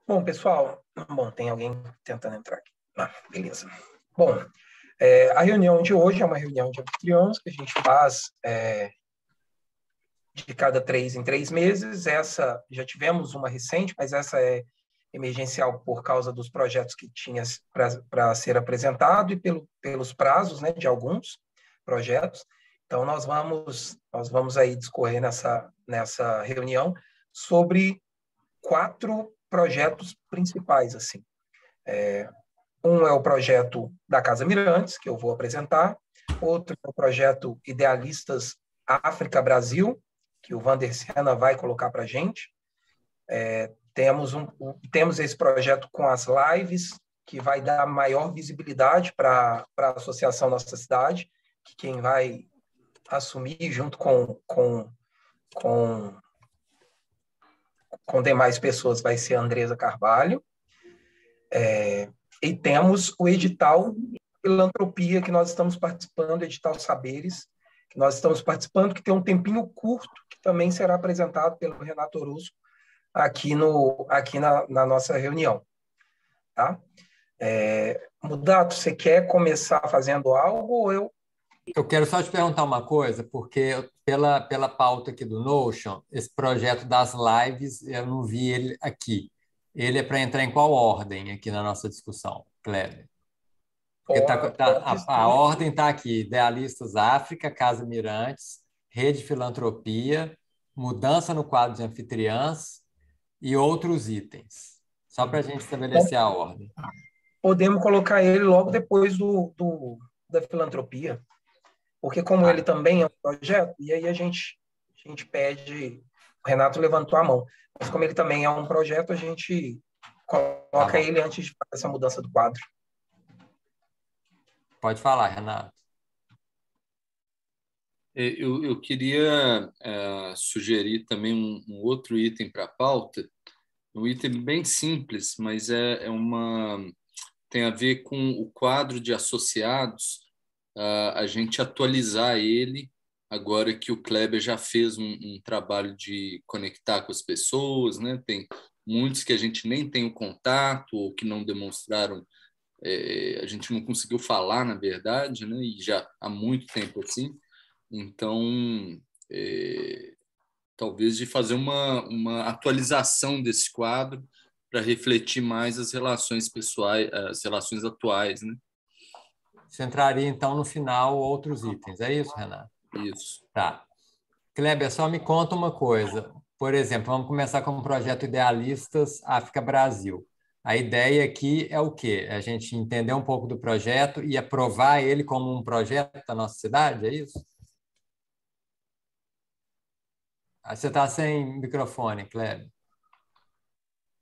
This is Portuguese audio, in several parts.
Bom, pessoal, tem alguém tentando entrar aqui. Beleza. Bom, a reunião de hoje é uma reunião de anfitriões que a gente faz de cada 3 em 3 meses. Essa, já tivemos uma recente, mas essa é emergencial por causa dos projetos que tinha para ser apresentado e pelos prazos, né, de alguns projetos. Então, nós vamos aí discorrer nessa reunião sobre 4 projetos principais, assim. Um é o projeto da Casa Mirantes, que eu vou apresentar. Outro é o projeto Idealistas África-Brasil, que o Vander Sena vai colocar para a gente. Temos esse projeto com as lives, que vai dar maior visibilidade para a Associação Nossa Cidade, que quem vai assumir junto com demais pessoas vai ser a Andresa Carvalho. E temos o edital Filantropia, que nós estamos participando, edital Saberes, que nós estamos participando, que tem um tempinho curto, que também será apresentado pelo Renato Orozco aqui na nossa reunião. Tá? Mudato, você quer começar fazendo algo ou eu? Eu quero só te perguntar uma coisa, porque pela pauta aqui do Notion, esse projeto das lives, eu não vi ele aqui. Ele é para entrar em qual ordem aqui na nossa discussão, Kleber? Porque a ordem está aqui: Idealistas África, Casa Mirantes, Rede Filantropia, Mudança no quadro de anfitriãs e outros itens. Só para a gente estabelecer a ordem. Podemos colocar ele logo depois da filantropia, porque como ele também é um projeto, e aí a gente pede, o Renato levantou a mão, mas como ele também é um projeto, a gente coloca ele antes de fazer essa mudança do quadro. Pode falar, Renato. Eu queria sugerir também um outro item para a pauta, um item bem simples, mas tem a ver com o quadro de associados, a gente atualizar ele, agora que o Kleber já fez um trabalho de conectar com as pessoas, né? Tem muitos que a gente nem tem o contato ou que não demonstraram, a gente não conseguiu falar, na verdade, né? E já há muito tempo assim. Então, talvez de fazer uma atualização desse quadro para refletir mais as relações pessoais, as relações atuais, né? Você entraria, então, no final, outros itens. É isso, Renato? Isso. Tá. Kleber, só me conta uma coisa. Por exemplo, vamos começar com o projeto Idealistas África-Brasil. A ideia aqui é o quê? É a gente entender um pouco do projeto e aprovar ele como um projeto da nossa cidade, é isso? Você está sem microfone, Kleber.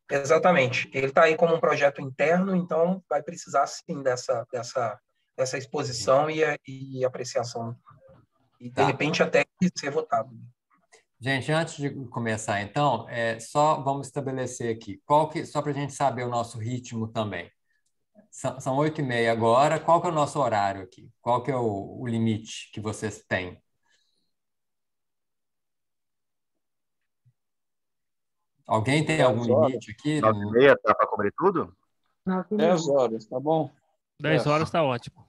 Exatamente. Ele está aí como um projeto interno, então vai precisar, sim, dessa exposição e apreciação. E, de repente, até ser votado. Gente, antes de começar, então, só vamos estabelecer aqui, só para a gente saber o nosso ritmo também. São 8h30 agora, qual que é o nosso horário aqui? Qual que é o limite que vocês têm? Alguém tem algum limite aqui? 9h30 dá para cobrir tudo? 10 horas, tá bom? 10 horas está ótimo.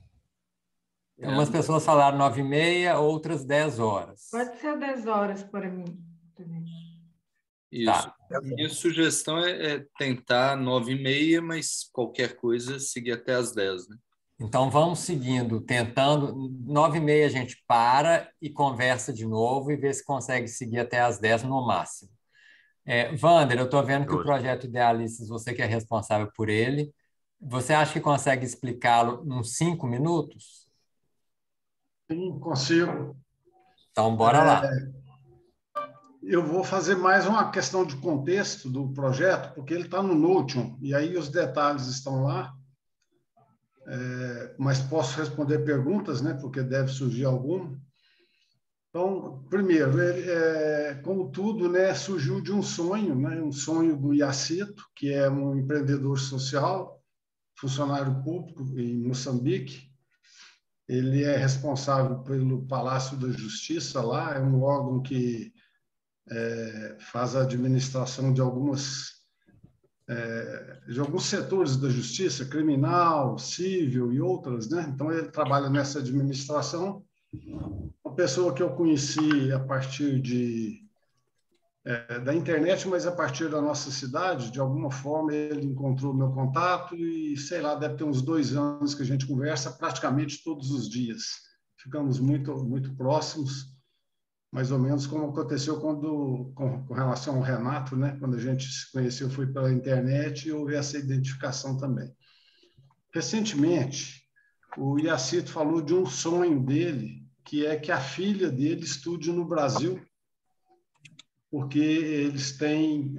Umas pessoas falaram 9h30, outras 10 horas. Pode ser 10 horas para mim. Isso. Tá. Minha sugestão é tentar 9h30, mas qualquer coisa seguir até as 10, né? Então vamos seguindo, tentando. 9h30 a gente para e conversa de novo e vê se consegue seguir até as 10 no máximo. Vander, eu estou vendo que o projeto Idealistas, você que é responsável por ele, você acha que consegue explicá-lo em 5 minutos? Sim, consigo. Então, bora lá. Eu vou fazer mais uma questão de contexto do projeto, porque ele está no Notion, e aí os detalhes estão lá, mas posso responder perguntas, né, porque deve surgir alguma. Então, primeiro, como tudo, né, surgiu de um sonho, né, um sonho do Yacito, que é um empreendedor social, funcionário público em Moçambique. Ele é responsável pelo Palácio da Justiça lá, é um órgão que faz a administração de algumas de alguns setores da justiça, criminal, civil e outras, né? Então, ele trabalha nessa administração. Uma pessoa que eu conheci a partir da internet, mas a partir da nossa cidade, de alguma forma, ele encontrou meu contato e, sei lá, deve ter uns 2 anos que a gente conversa praticamente todos os dias. Ficamos muito, muito próximos, mais ou menos como aconteceu com relação ao Renato, né? Quando a gente se conheceu foi pela internet e houve essa identificação também. Recentemente, o Iacito falou de um sonho dele, que é que a filha dele estude no Brasil, porque eles têm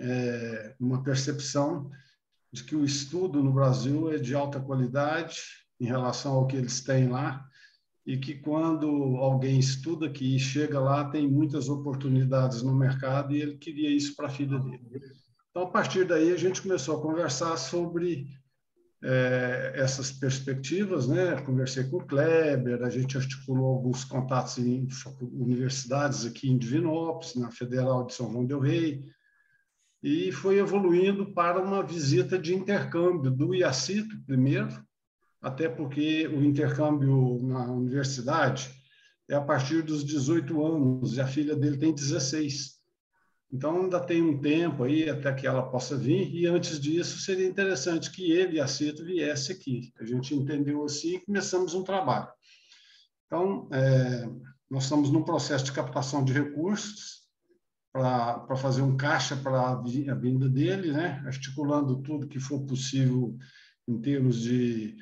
uma percepção de que o estudo no Brasil é de alta qualidade em relação ao que eles têm lá, e que quando alguém estuda aqui e chega lá, tem muitas oportunidades no mercado, e ele queria isso para a filha dele. Então, a partir daí, a gente começou a conversar sobre essas perspectivas, né? Conversei com o Kleber, a gente articulou alguns contatos em universidades aqui em Divinópolis, na Federal de São João del Rei, e foi evoluindo para uma visita de intercâmbio do Iacito primeiro, até porque o intercâmbio na universidade é a partir dos 18 anos, e a filha dele tem 16. Então, ainda tem um tempo aí até que ela possa vir, e antes disso seria interessante que ele e a Cito viesse aqui. A gente entendeu assim e começamos um trabalho. Então, nós estamos num processo de captação de recursos para fazer um caixa para a vinda dele, né? Articulando tudo que for possível em termos de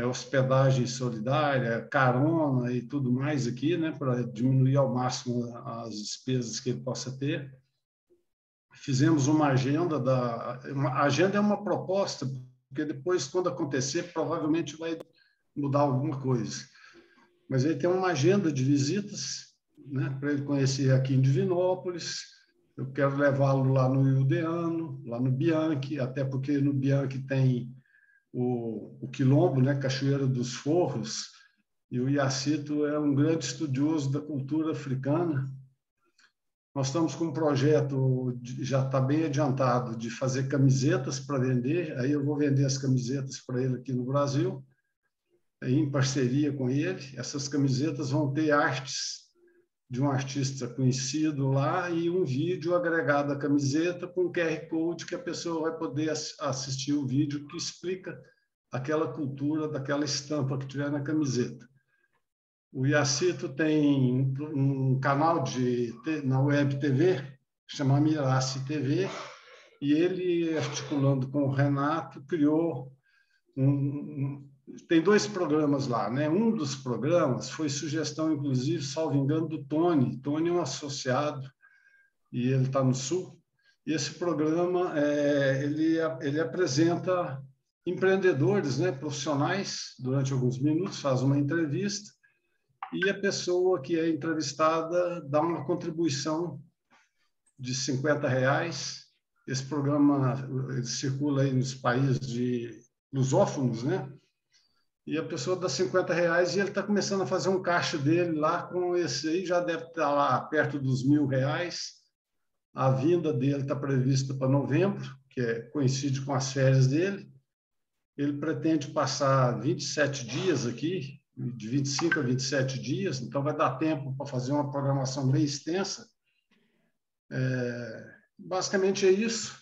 hospedagem solidária, carona e tudo mais aqui, né, para diminuir ao máximo as despesas que ele possa ter. Fizemos uma agenda. A agenda é uma proposta, porque depois, quando acontecer, provavelmente vai mudar alguma coisa. Mas aí tem uma agenda de visitas, né, para ele conhecer aqui em Divinópolis. Eu quero levá-lo lá no Ildeano, lá no Bianchi, até porque no Bianchi tem o Quilombo, né, Cachoeira dos Forros, e o Iacito é um grande estudioso da cultura africana. Nós estamos com um projeto, já está bem adiantado, de fazer camisetas para vender. Aí eu vou vender as camisetas para ele aqui no Brasil, em parceria com ele. Essas camisetas vão ter artes de um artista conhecido lá e um vídeo agregado à camiseta com QR Code que a pessoa vai poder assistir o vídeo que explica aquela cultura daquela estampa que tiver na camiseta. O Iacito tem um canal na Web TV, chama Miraci TV, e ele, articulando com o Renato, criou tem 2 programas lá, né? Um dos programas foi sugestão, inclusive, salvo engano, do Tony. Tony é um associado e ele está no Sul. E esse programa ele apresenta empreendedores, né, profissionais, durante alguns minutos, faz uma entrevista e a pessoa que é entrevistada dá uma contribuição de R$50. Esse programa ele circula aí nos países lusófonos, né? E a pessoa dá R$50 e ele está começando a fazer um caixa dele lá com esse aí, já deve estar lá perto dos R$1.000. A vinda dele está prevista para novembro, que coincide com as férias dele. Ele pretende passar 27 dias aqui, de 25 a 27 dias, então vai dar tempo para fazer uma programação bem extensa. Basicamente é isso.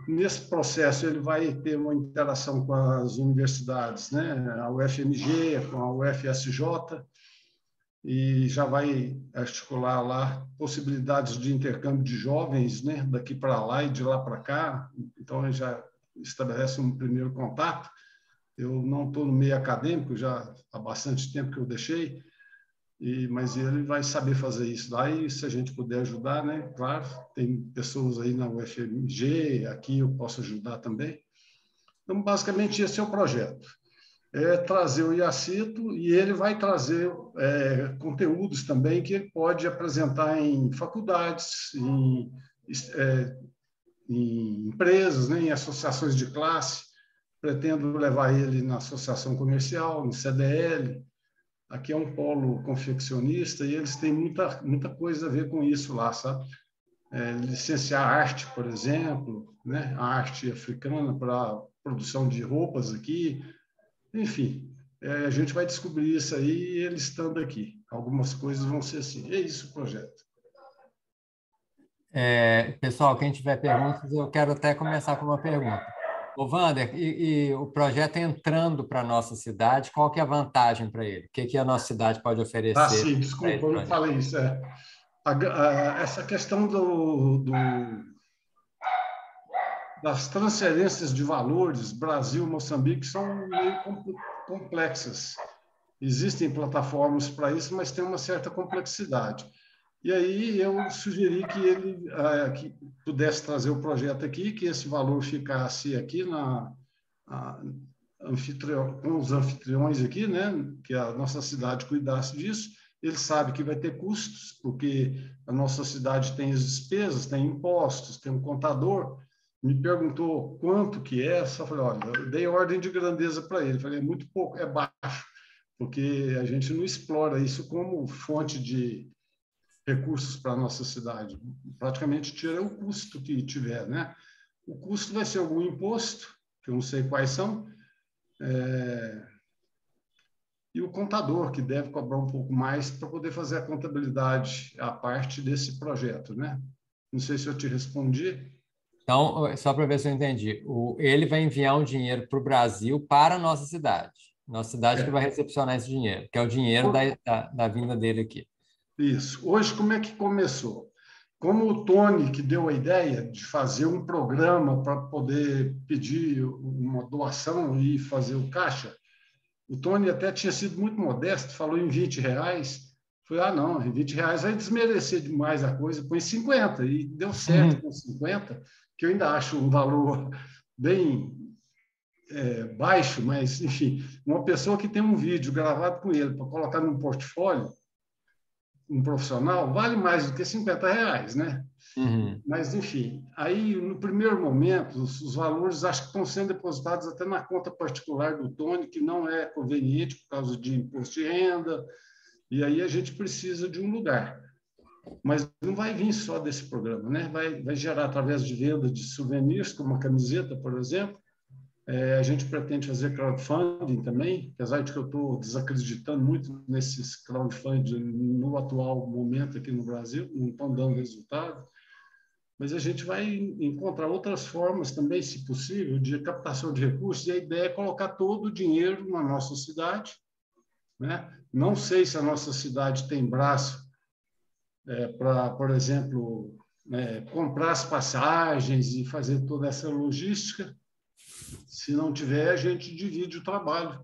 Nesse processo, ele vai ter uma interação com as universidades, né? A UFMG, com a UFSJ, e já vai articular lá possibilidades de intercâmbio de jovens, né? Daqui para lá e de lá para cá. Então, ele já estabelece um primeiro contato. Eu não estou no meio acadêmico, já há bastante tempo que eu deixei, mas ele vai saber fazer isso lá e se a gente puder ajudar, né? Claro, tem pessoas aí na UFMG, aqui eu posso ajudar também. Então, basicamente, esse é o projeto. Trazer o Iacito e ele vai trazer conteúdos também que ele pode apresentar em faculdades, em empresas, né? Em associações de classe. Pretendo levar ele na associação comercial, em CDL. Aqui é um polo confeccionista e eles têm muita coisa a ver com isso lá, sabe? licenciar arte, por exemplo, né? A arte africana para produção de roupas aqui. Enfim, a gente vai descobrir isso aí ele estando aqui. Algumas coisas vão ser assim. É isso o projeto. Pessoal, quem tiver perguntas, eu quero até começar com uma pergunta. Ô, Wander, e o projeto entrando para a nossa cidade, qual que é a vantagem para ele? O que a nossa cidade pode oferecer? Sim, desculpa, eu não falei isso. Essa questão das transferências de valores Brasil-Moçambique são meio complexas. Existem plataformas para isso, mas tem uma certa complexidade. E aí eu sugeri que ele que pudesse trazer o projeto aqui, que esse valor ficasse aqui com os anfitriões aqui, né? Que a nossa cidade cuidasse disso. Ele sabe que vai ter custos, porque a nossa cidade tem as despesas, tem impostos, tem um contador. Me perguntou quanto que é, só falei, olha, eu dei ordem de grandeza para ele. Falei, é muito pouco, é baixo, porque a gente não explora isso como fonte de recursos para a nossa cidade. Praticamente tira o custo que tiver, né? O custo vai ser algum imposto, que eu não sei quais são, e o contador, que deve cobrar um pouco mais para poder fazer a contabilidade à parte desse projeto, né? Não sei se eu te respondi. Então, só para ver se eu entendi, ele vai enviar um dinheiro para o Brasil para a nossa cidade. Nossa cidade que vai recepcionar esse dinheiro, que é o dinheiro da vinda dele aqui. Isso. Hoje, como é que começou? Como o Tony, que deu a ideia de fazer um programa para poder pedir uma doação e fazer o caixa, o Tony até tinha sido muito modesto, falou em R$20. Falei, não, em R$20 vai desmerecer demais a coisa, põe 50. E deu certo com 50, que eu ainda acho um valor bem baixo, mas, enfim, uma pessoa que tem um vídeo gravado com ele para colocar num portfólio, um profissional, vale mais do que R$50, né? Uhum. Mas, enfim, aí, no primeiro momento, os valores acho que estão sendo depositados até na conta particular do Tony, que não é conveniente por causa de imposto de renda, e aí a gente precisa de um lugar. Mas não vai vir só desse programa, né? Vai gerar através de venda de souvenirs, como uma camiseta, por exemplo. A gente pretende fazer crowdfunding também, apesar de que eu estou desacreditando muito nesses crowdfunding no atual momento aqui no Brasil, não estão dando resultado. Mas a gente vai encontrar outras formas também, se possível, de captação de recursos, e a ideia é colocar todo o dinheiro na nossa cidade, né? Não sei se a nossa cidade tem braço para, por exemplo, comprar as passagens e fazer toda essa logística. Se não tiver, a gente divide o trabalho.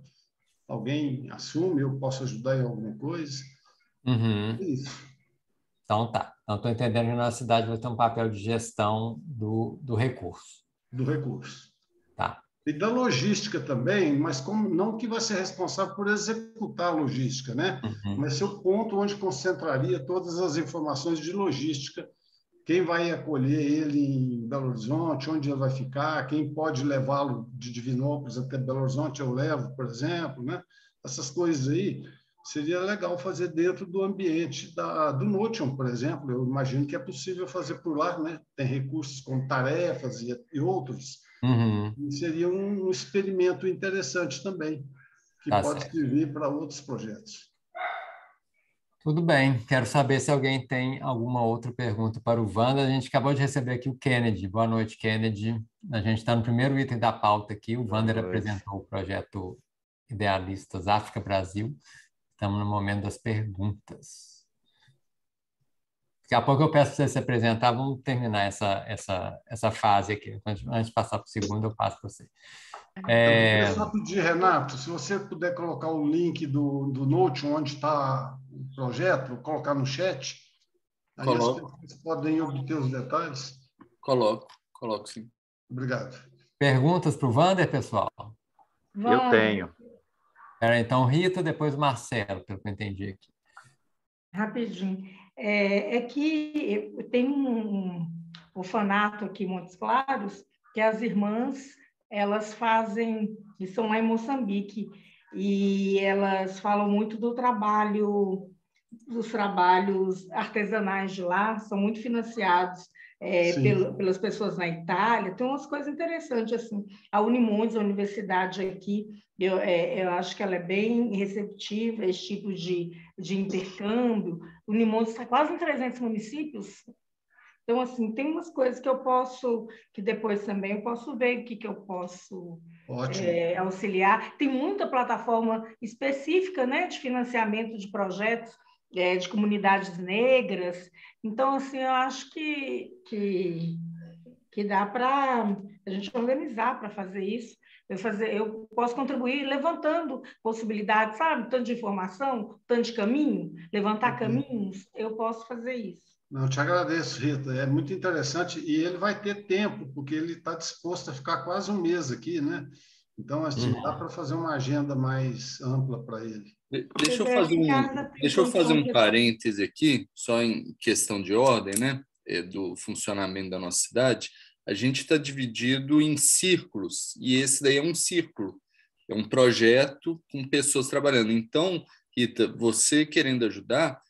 Alguém assume, eu posso ajudar em alguma coisa. Uhum. É isso. Então, tá. Então, estou entendendo que a nossa cidade vai ter um papel de gestão do recurso. Do recurso. Tá. E da logística também, mas como não que vai ser responsável por executar a logística, né? Uhum. Vai ser o ponto onde concentraria todas as informações de logística, quem vai acolher ele em Belo Horizonte, onde ele vai ficar, quem pode levá-lo de Divinópolis até Belo Horizonte, eu levo, por exemplo, né? Essas coisas aí seria legal fazer dentro do ambiente do Notion, por exemplo. Eu imagino que é possível fazer por lá, né? Tem recursos como tarefas e outros. Uhum. E seria um experimento interessante também, que Tá pode certo. servir para outros projetos. Tudo bem. Quero saber se alguém tem alguma outra pergunta para o Wander. A gente acabou de receber aqui o Kennedy. Boa noite, Kennedy. A gente está no primeiro item da pauta aqui. O Wander apresentou o projeto Idealistas África Brasil. Estamos no momento das perguntas. Daqui a pouco eu peço para você se apresentar. Vamos terminar essa fase aqui. Antes de passar para o segundo, eu passo para você. Eu só pedir, Renato, se você puder colocar o link do Notion, onde está o projeto, colocar no chat, aí as pessoas podem obter os detalhes. Coloco sim. Obrigado. Perguntas para o Wander, pessoal? Eu tenho. Então, Rita, depois Marcelo, pelo que eu entendi aqui. Rapidinho. É que tem um orfanato aqui em Montes Claros, que as irmãs, elas fazem, que são lá em Moçambique, e elas falam muito do trabalho dos trabalhos artesanais de lá, são muito financiados pelas pessoas na Itália. Tem umas coisas interessantes, assim. A Unimondes, a universidade aqui, eu acho que ela é bem receptiva a esse tipo de intercâmbio. O Unimondes está quase em 300 municípios. Então, assim, tem umas coisas que eu posso, que depois também eu posso ver o que eu posso auxiliar. Tem muita plataforma específica, né, de financiamento de projetos de comunidades negras. Então, assim, eu acho que dá para a gente organizar para fazer isso. Eu posso contribuir levantando possibilidades, sabe? Tanto de informação, tanto de caminho, levantar caminhos, eu posso fazer isso. Não, te agradeço, Rita. É muito interessante e ele vai ter tempo, porque ele está disposto a ficar quase um mês aqui, né? Então, assim, dá para fazer uma agenda mais ampla para ele. Deixa eu fazer um parêntese aqui, só em questão de ordem, né? Do funcionamento da nossa cidade. A gente está dividido em círculos, e esse daí é um círculo. É um projeto com pessoas trabalhando. Então, Rita, você querendo ajudar,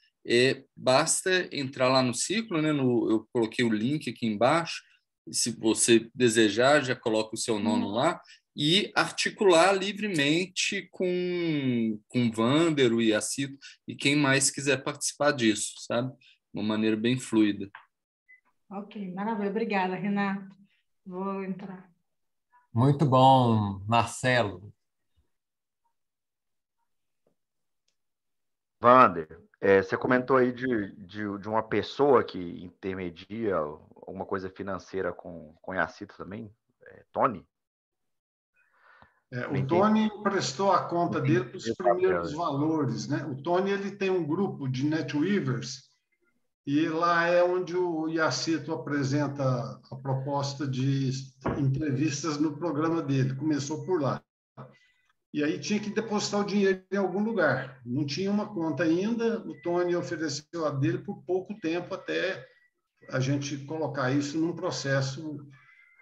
basta entrar lá no ciclo, né? Eu coloquei o link aqui embaixo, se você desejar, já coloca o seu nome lá, e articular livremente com o Wander, o Iacito, e quem mais quiser participar disso, sabe? De uma maneira bem fluida. Ok, maravilha. Obrigada, Renato. Vou entrar. Muito bom, Marcelo. Wander, você comentou aí de uma pessoa que intermedia alguma coisa financeira com o Iacito também, Tony? O Tony emprestou a conta dele para os primeiros valores, né? O Tony ele tem um grupo de NetWeavers e lá é onde o Iacito apresenta a proposta de entrevistas no programa dele. Começou por lá. E aí tinha que depositar o dinheiro em algum lugar. Não tinha uma conta ainda, o Tony ofereceu a dele por pouco tempo até a gente colocar isso num processo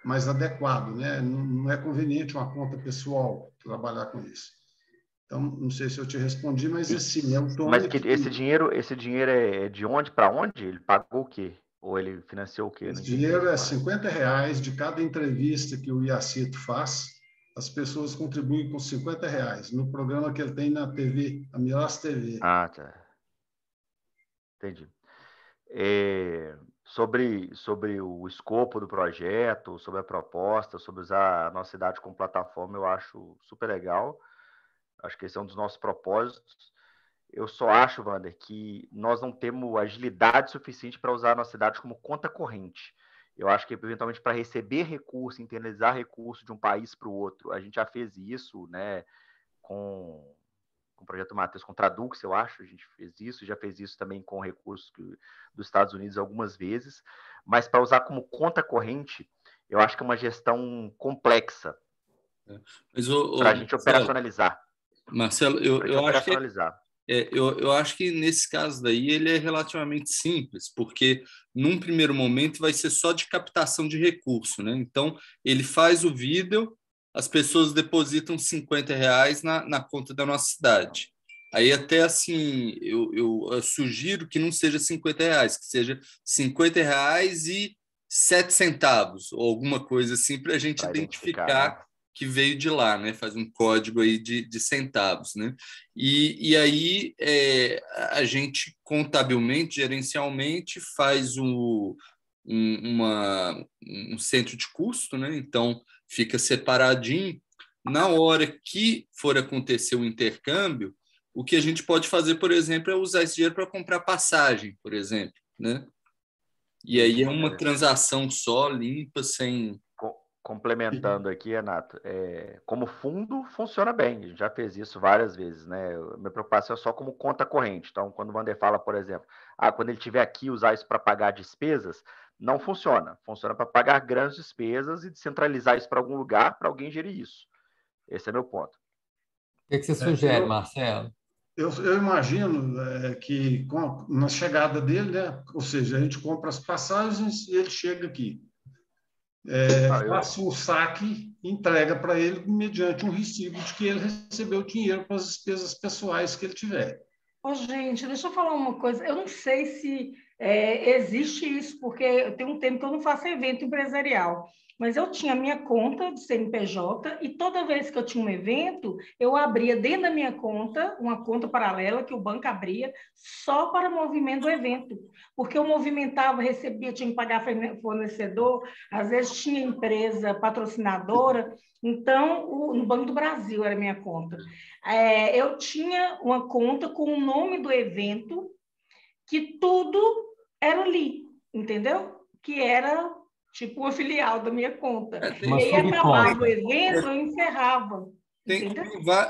mais adequado, né? Não é conveniente uma conta pessoal trabalhar com isso. Então, não sei se eu te respondi, mas assim, é o Tony... Mas esse dinheiro é de onde para onde? Ele pagou o quê? Ou ele financiou o quê? Esse dinheiro é R$50 de cada entrevista que o Iacito faz. As pessoas contribuem com R$50 no programa que ele tem na TV, a Miras TV. Ah, tá. Entendi. Sobre o escopo do projeto, sobre a proposta, sobre usar a nossa cidade como plataforma, eu acho super legal. Acho que esse é um dos nossos propósitos. Eu só acho, Wander, que nós não temos agilidade suficiente para usar a nossa cidade como conta corrente. Eu acho que, eventualmente, para receber recurso, internalizar recurso de um país para o outro, a gente já fez isso, né, com o projeto Matheus, com o Tradux, eu acho, a gente fez isso, já fez isso também com recursos dos Estados Unidos algumas vezes, mas para usar como conta corrente, eu acho que é uma gestão complexa para a gente operacionalizar. Marcelo, eu acho que nesse caso daí ele é relativamente simples, porque num primeiro momento vai ser só de captação de recurso, né? Então, ele faz o vídeo, as pessoas depositam R$50 na conta da nossa cidade. Aí até assim, eu sugiro que não seja R$50, que seja R$50,07, ou alguma coisa assim, para a gente identificar, né, que veio de lá, né? Faz um código aí de centavos, né? E aí a gente contabilmente, gerencialmente, faz um centro de custo, né? Então fica separadinho. Na hora que for acontecer o intercâmbio, o que a gente pode fazer, por exemplo, é usar esse dinheiro para comprar passagem, por exemplo, né? E aí é uma transação só, limpa, sem... Complementando aqui, Renato, como fundo funciona bem, a gente já fez isso várias vezes, né? Minha preocupação é só como conta corrente. Então, quando o Wander fala, por exemplo, quando ele estiver aqui usar isso para pagar despesas, não funciona. Funciona para pagar grandes despesas e descentralizar isso para algum lugar, para alguém gerir isso. Esse é meu ponto. O que você sugere, Marcelo? Eu imagino que na chegada dele, né? Ou seja, a gente compra as passagens e ele chega aqui. Faça um saque, entrega para ele mediante um recibo de que ele recebeu dinheiro para as despesas pessoais que ele tiver. Ô, gente, deixa eu falar uma coisa. Eu não sei se existe isso, porque tem um tempo que eu não faço evento empresarial. Mas eu tinha minha conta de CNPJ e toda vez que eu tinha um evento, eu abria dentro da minha conta, uma conta paralela que o banco abria só para movimento do evento. Porque eu movimentava, recebia, tinha que pagar fornecedor, às vezes tinha empresa patrocinadora. Então, no Banco do Brasil era a minha conta. Eu tinha uma conta com o nome do evento, que tudo era ali, entendeu? Que era tipo uma filial da minha conta. E aí acabava o evento, eu encerrava. Tem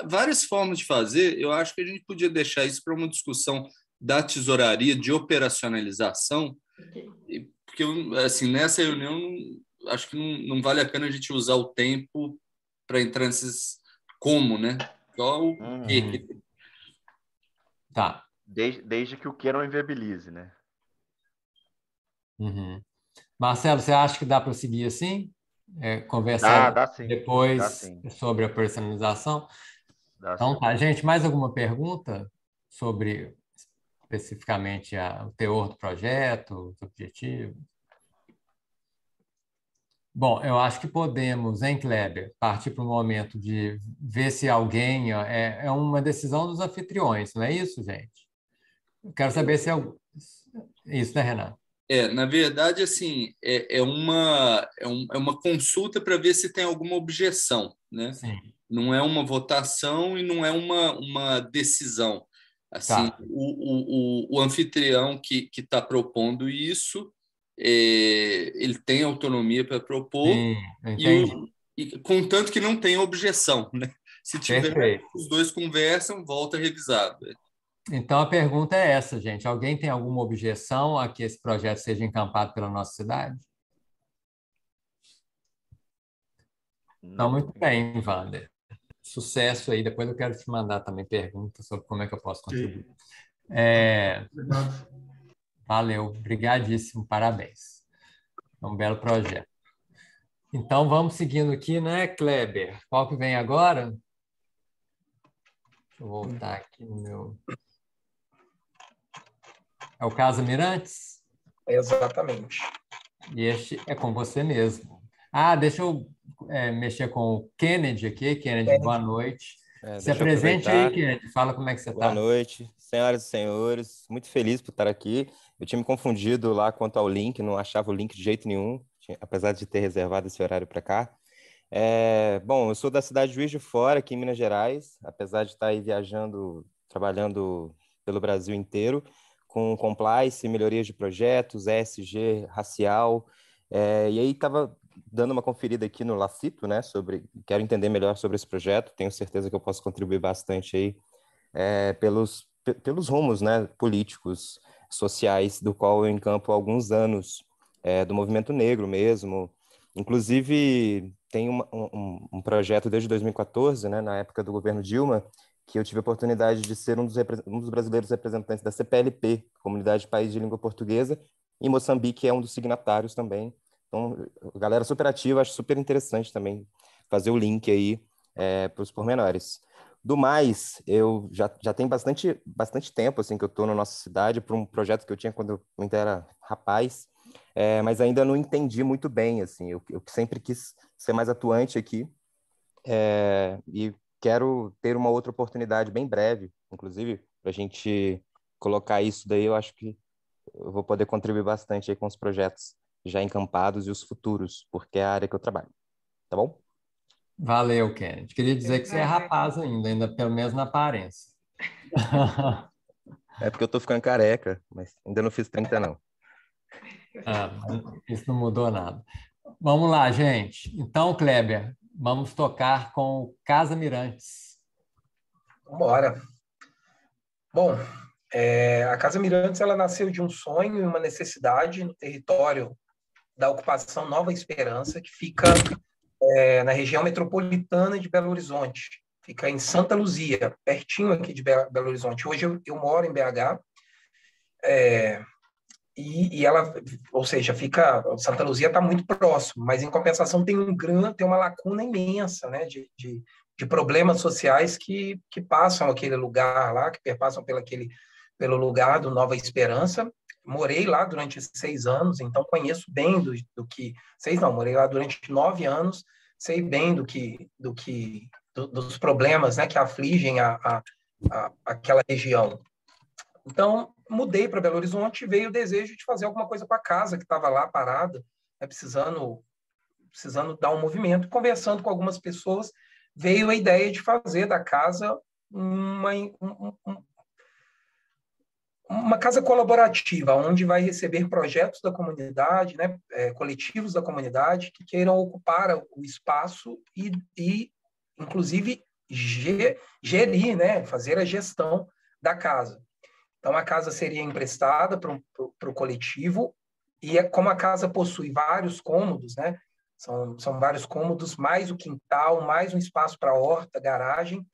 várias formas de fazer. Eu acho que a gente podia deixar isso para uma discussão da tesouraria, de operacionalização, porque assim, nessa reunião acho que não vale a pena a gente usar o tempo para entrar nesses como, né? Só o quê. Tá. Desde que o que não inviabilize, né? Uhum. Marcelo, você acha que dá para seguir assim? Conversar dá sim. depois Dá sim. sobre a personalização? Dá Então, sim. tá. Gente, mais alguma pergunta sobre especificamente o teor do projeto, os objetivos? Bom, eu acho que podemos, hein, Kleber, partir para o momento de ver se alguém... É uma decisão dos anfitriões, não é isso, gente? Eu quero saber se é isso, né, Renato? Na verdade, assim, é uma consulta para ver se tem alguma objeção, né? Sim. Não é uma votação e não é uma decisão. Assim, Tá. o anfitrião que está propondo isso, ele tem autonomia para propor, Sim, entendi. contanto que não tenha objeção, né? Se tiver, Perfeito. os dois conversam, volta revisado. Então, a pergunta é essa, gente. Alguém tem alguma objeção a que esse projeto seja encampado pela nossa cidade? Então, muito bem, Wander. Sucesso aí. Depois eu quero te mandar também perguntas sobre como é que eu posso contribuir. Valeu, obrigadíssimo, parabéns. É um belo projeto. Então, vamos seguindo aqui, né, Kleber? Qual que vem agora? Deixa eu voltar aqui no meu... É o Casa Mirantes? Exatamente. E este é com você mesmo. Deixa eu mexer com o Kennedy aqui. Kennedy, boa noite. Se apresente aí, Kennedy. Fala como é que você está. Boa noite, senhoras e senhores. Muito feliz por estar aqui. Eu tinha me confundido lá quanto ao link, não achava o link de jeito nenhum, apesar de ter reservado esse horário para cá. Bom, eu sou da cidade de Juiz de Fora, aqui em Minas Gerais, apesar de estar aí viajando, trabalhando pelo Brasil inteiro, com compliance, melhorias de projetos, ESG, racial, e aí estava dando uma conferida aqui no Lacito, né, quero entender melhor sobre esse projeto, tenho certeza que eu posso contribuir bastante aí pelos rumos, né, políticos, sociais, do qual eu encampo há alguns anos, do movimento negro mesmo. Inclusive, tem um projeto desde 2014, né, na época do governo Dilma, que eu tive a oportunidade de ser um dos brasileiros representantes da CPLP, Comunidade País de Língua Portuguesa, e Moçambique é um dos signatários também. Então, galera super ativa, acho super interessante também fazer o link aí para os pormenores. Do mais, eu já tem bastante tempo assim, que eu estou na nossa cidade para um projeto que eu tinha quando eu ainda era rapaz, mas ainda não entendi muito bem. Assim, eu sempre quis ser mais atuante aqui e quero ter uma outra oportunidade bem breve, inclusive, para a gente colocar isso daí. Eu acho que eu vou poder contribuir bastante aí com os projetos já encampados e os futuros, porque é a área que eu trabalho. Tá bom? Valeu, Kennedy. Queria dizer que você é rapaz ainda pelo menos na aparência. É porque eu tô ficando careca, mas ainda não fiz 30, não. Isso não mudou nada. Vamos lá, gente. Então, Kleber, vamos tocar com Casa Mirantes. Bora. Bom, a Casa Mirantes ela nasceu de um sonho e uma necessidade no território da ocupação Nova Esperança, que fica na região metropolitana de Belo Horizonte. Fica em Santa Luzia, pertinho aqui de Belo Horizonte. Hoje eu moro em BH, e ela, ou seja, Santa Luzia está muito próximo, mas em compensação tem uma lacuna imensa, né, de de problemas sociais que passam aquele lugar lá, que perpassam pelo lugar do Nova Esperança. Morei lá durante 6 anos, então conheço bem do que... 6 não, morei lá durante 9 anos, sei bem dos problemas, né, que afligem aquela região. Então, mudei para Belo Horizonte e veio o desejo de fazer alguma coisa com a casa que estava lá parada, né, precisando dar um movimento. Conversando com algumas pessoas, veio a ideia de fazer da casa uma casa colaborativa, onde vai receber projetos da comunidade, né, coletivos da comunidade que queiram ocupar o espaço e inclusive, gerir, né, fazer a gestão da casa. Então, a casa seria emprestada para o coletivo, e como a casa possui vários cômodos, né, são vários cômodos, mais o quintal, mais um espaço para horta, garagem,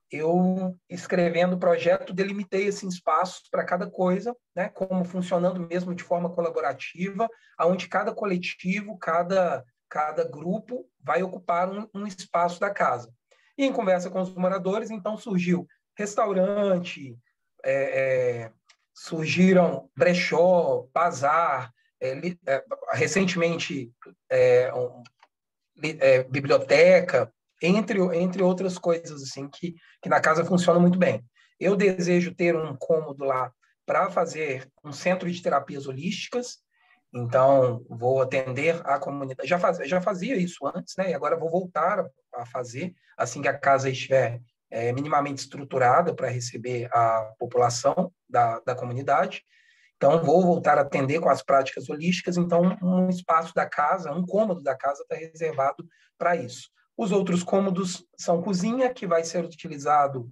eu, escrevendo o projeto, delimitei esses espaços para cada coisa, né, como funcionando mesmo de forma colaborativa, onde cada coletivo, cada grupo vai ocupar um espaço da casa. E em conversa com os moradores, então surgiu restaurante, surgiram brechó, bazar, recentemente biblioteca, entre outras coisas assim que na casa funciona muito bem. Eu desejo ter um cômodo lá para fazer um centro de terapias holísticas, então vou atender a comunidade. Já fazia isso antes, né? E agora vou voltar a fazer assim que a casa estiver minimamente estruturada para receber a população da comunidade. Então, vou voltar a atender com as práticas holísticas. Então, um espaço da casa, um cômodo da casa está reservado para isso. Os outros cômodos são cozinha, que vai ser utilizado,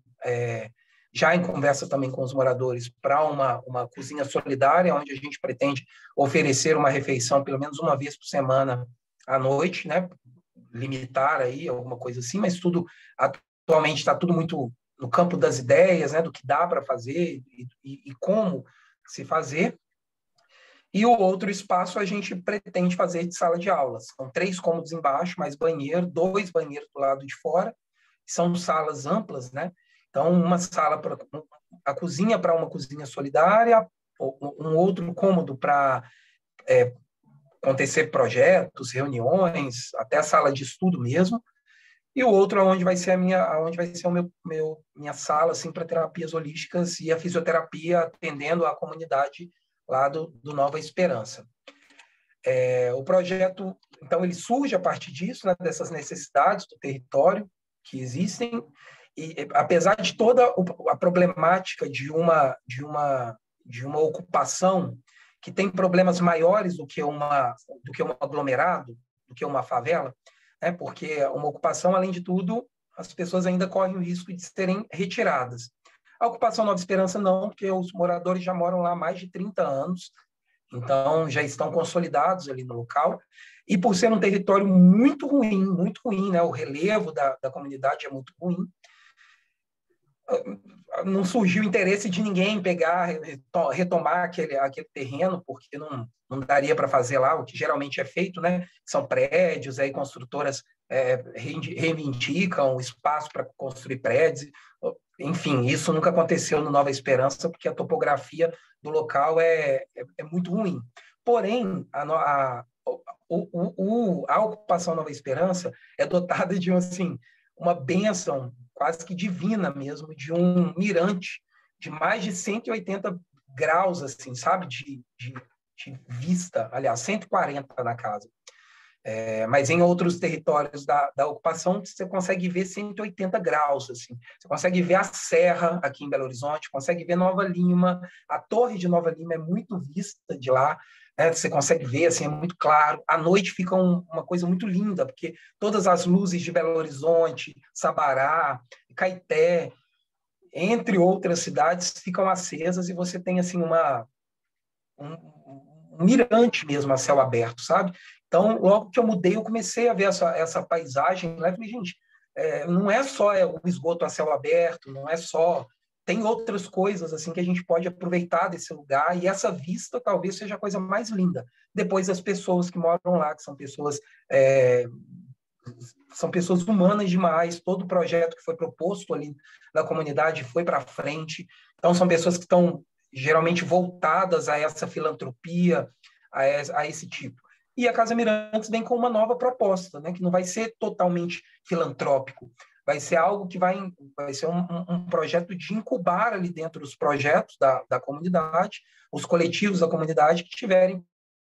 já em conversa também com os moradores, para uma cozinha solidária, onde a gente pretende oferecer uma refeição pelo menos uma vez por semana à noite, né? Limitar aí alguma coisa assim, mas atualmente está tudo muito no campo das ideias, né? Do que dá para fazer e como se fazer. E o outro espaço a gente pretende fazer de sala de aulas. São 3 cômodos embaixo, mais banheiro, 2 banheiros do lado de fora. São salas amplas, né? Então, uma sala para a cozinha, para uma cozinha solidária, um outro cômodo para acontecer projetos, reuniões, até a sala de estudo mesmo. E o outro onde vai ser minha sala assim para terapias holísticas e a fisioterapia, atendendo a comunidade lá do Nova Esperança. O projeto, então, ele surge a partir disso, né, dessas necessidades do território que existem, e apesar de toda a problemática de uma ocupação que tem problemas maiores do que um aglomerado, do que uma favela, né, porque uma ocupação, além de tudo, as pessoas ainda correm o risco de serem retiradas. A ocupação Nova Esperança não, porque os moradores já moram lá há mais de 30 anos, então já estão consolidados ali no local, e por ser um território muito ruim, né? O relevo da comunidade é muito ruim, não surgiu interesse de ninguém retomar aquele terreno, porque não daria para fazer lá o que geralmente é feito, né? São prédios, aí construtoras reivindicam o espaço para construir prédios. Enfim, isso nunca aconteceu no Nova Esperança, porque a topografia do local é muito ruim. Porém, a ocupação Nova Esperança é dotada de uma bênção quase que divina mesmo, de um mirante de mais de 180 graus, assim, sabe, de vista, aliás, 140 na casa. Mas em outros territórios da ocupação, você consegue ver 180 graus, assim. Você consegue ver a Serra aqui em Belo Horizonte, consegue ver Nova Lima, a Torre de Nova Lima é muito vista de lá, né? Você consegue ver, assim, é muito claro. À noite fica uma coisa muito linda, porque todas as luzes de Belo Horizonte, Sabará, Caeté, entre outras cidades, ficam acesas e você tem, assim, um mirante mesmo a céu aberto, sabe? Então, logo que eu mudei, eu comecei a ver essa paisagem, né? Falei, gente, não é só o esgoto a céu aberto, não é só... Tem outras coisas assim que a gente pode aproveitar desse lugar, e essa vista talvez seja a coisa mais linda. Depois, as pessoas que moram lá, que são pessoas são pessoas humanas demais, todo o projeto que foi proposto ali na comunidade foi para frente, então são pessoas que estão geralmente voltadas a essa filantropia, a esse tipo. E a Casa Mirantes vem com uma nova proposta, né, que não vai ser totalmente filantrópico, vai ser algo que vai ser um projeto de incubar ali dentro dos projetos da comunidade, os coletivos da comunidade que tiverem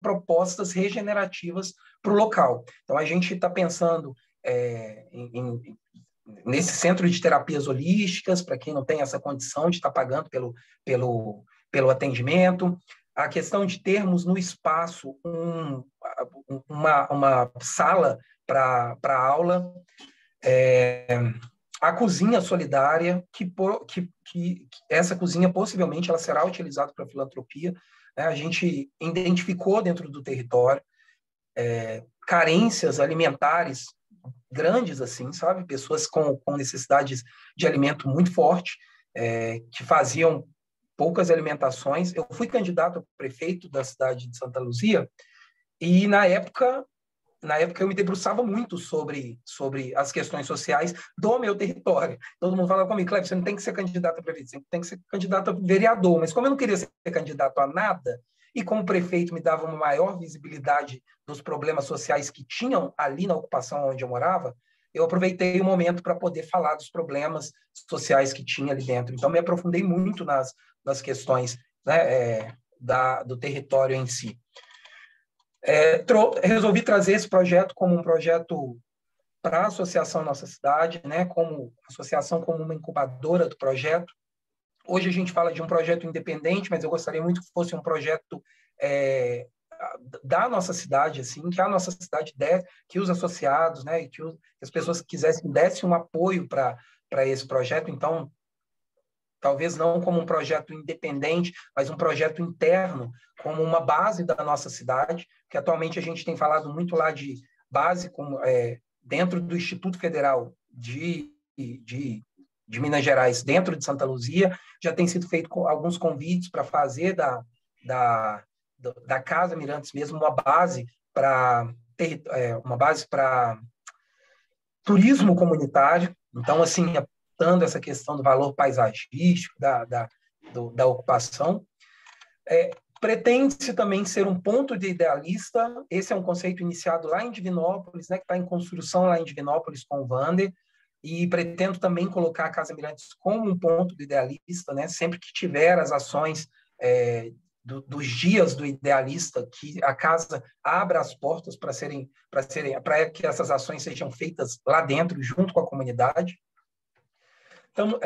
propostas regenerativas para o local. Então, a gente está pensando nesse centro de terapias holísticas, para quem não tem essa condição de estar pagando pelo atendimento, a questão de termos no espaço uma sala para aula, a cozinha solidária, que essa cozinha possivelmente ela será utilizada para filantropia, né? A gente identificou dentro do território carências alimentares grandes, assim, sabe? Pessoas com necessidades de alimento muito forte, que faziam poucas alimentações. Eu fui candidato a prefeito da cidade de Santa Luzia e, na época eu me debruçava muito sobre as questões sociais do meu território. Todo mundo falava comigo, Cleber, você não tem que ser candidato a prefeito, você tem que ser candidato a vereador. Mas como eu não queria ser candidato a nada, e como prefeito me dava uma maior visibilidade dos problemas sociais que tinham ali na ocupação onde eu morava, eu aproveitei o momento para poder falar dos problemas sociais que tinha ali dentro. Então, me aprofundei muito nas questões, né, do território em si. Resolvi trazer esse projeto como um projeto para a Associação Nossa Cidade, né, como associação, como uma incubadora do projeto. Hoje a gente fala de um projeto independente, mas eu gostaria muito que fosse um projeto da nossa cidade, assim, que a nossa cidade que os associados, né, que as pessoas que quisessem dessem um apoio para esse projeto. Então, talvez não como um projeto independente, mas um projeto interno, como uma base da nossa cidade, que atualmente a gente tem falado muito lá de base, dentro do Instituto Federal de Minas Gerais, dentro de Santa Luzia, já tem sido feito alguns convites para fazer da Casa Mirantes mesmo uma base para turismo comunitário. Então, assim, dando essa questão do valor paisagístico, da ocupação. Pretende-se também ser um ponto de idealista. Esse é um conceito iniciado lá em Divinópolis, né, que está em construção lá em Divinópolis com o Wander, e pretendo também colocar a Casa Mirantes como um ponto de idealista, né, sempre que tiver as ações dos dias do idealista, que a casa abra as portas para que essas ações sejam feitas lá dentro, junto com a comunidade. Então,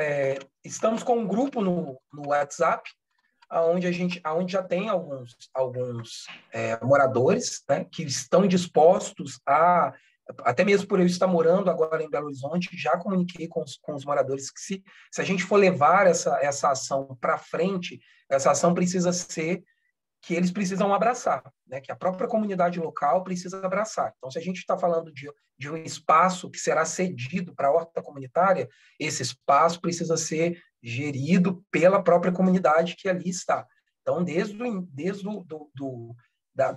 estamos com um grupo no WhatsApp, onde já tem alguns moradores, né, que estão dispostos até mesmo por eu estar morando agora em Belo Horizonte, já comuniquei com os moradores que se a gente for levar essa ação para frente, essa ação precisa ser que eles precisam abraçar, né? Que a própria comunidade local precisa abraçar. Então, se a gente está falando de um espaço que será cedido para a horta comunitária, esse espaço precisa ser gerido pela própria comunidade que ali está. Então, desde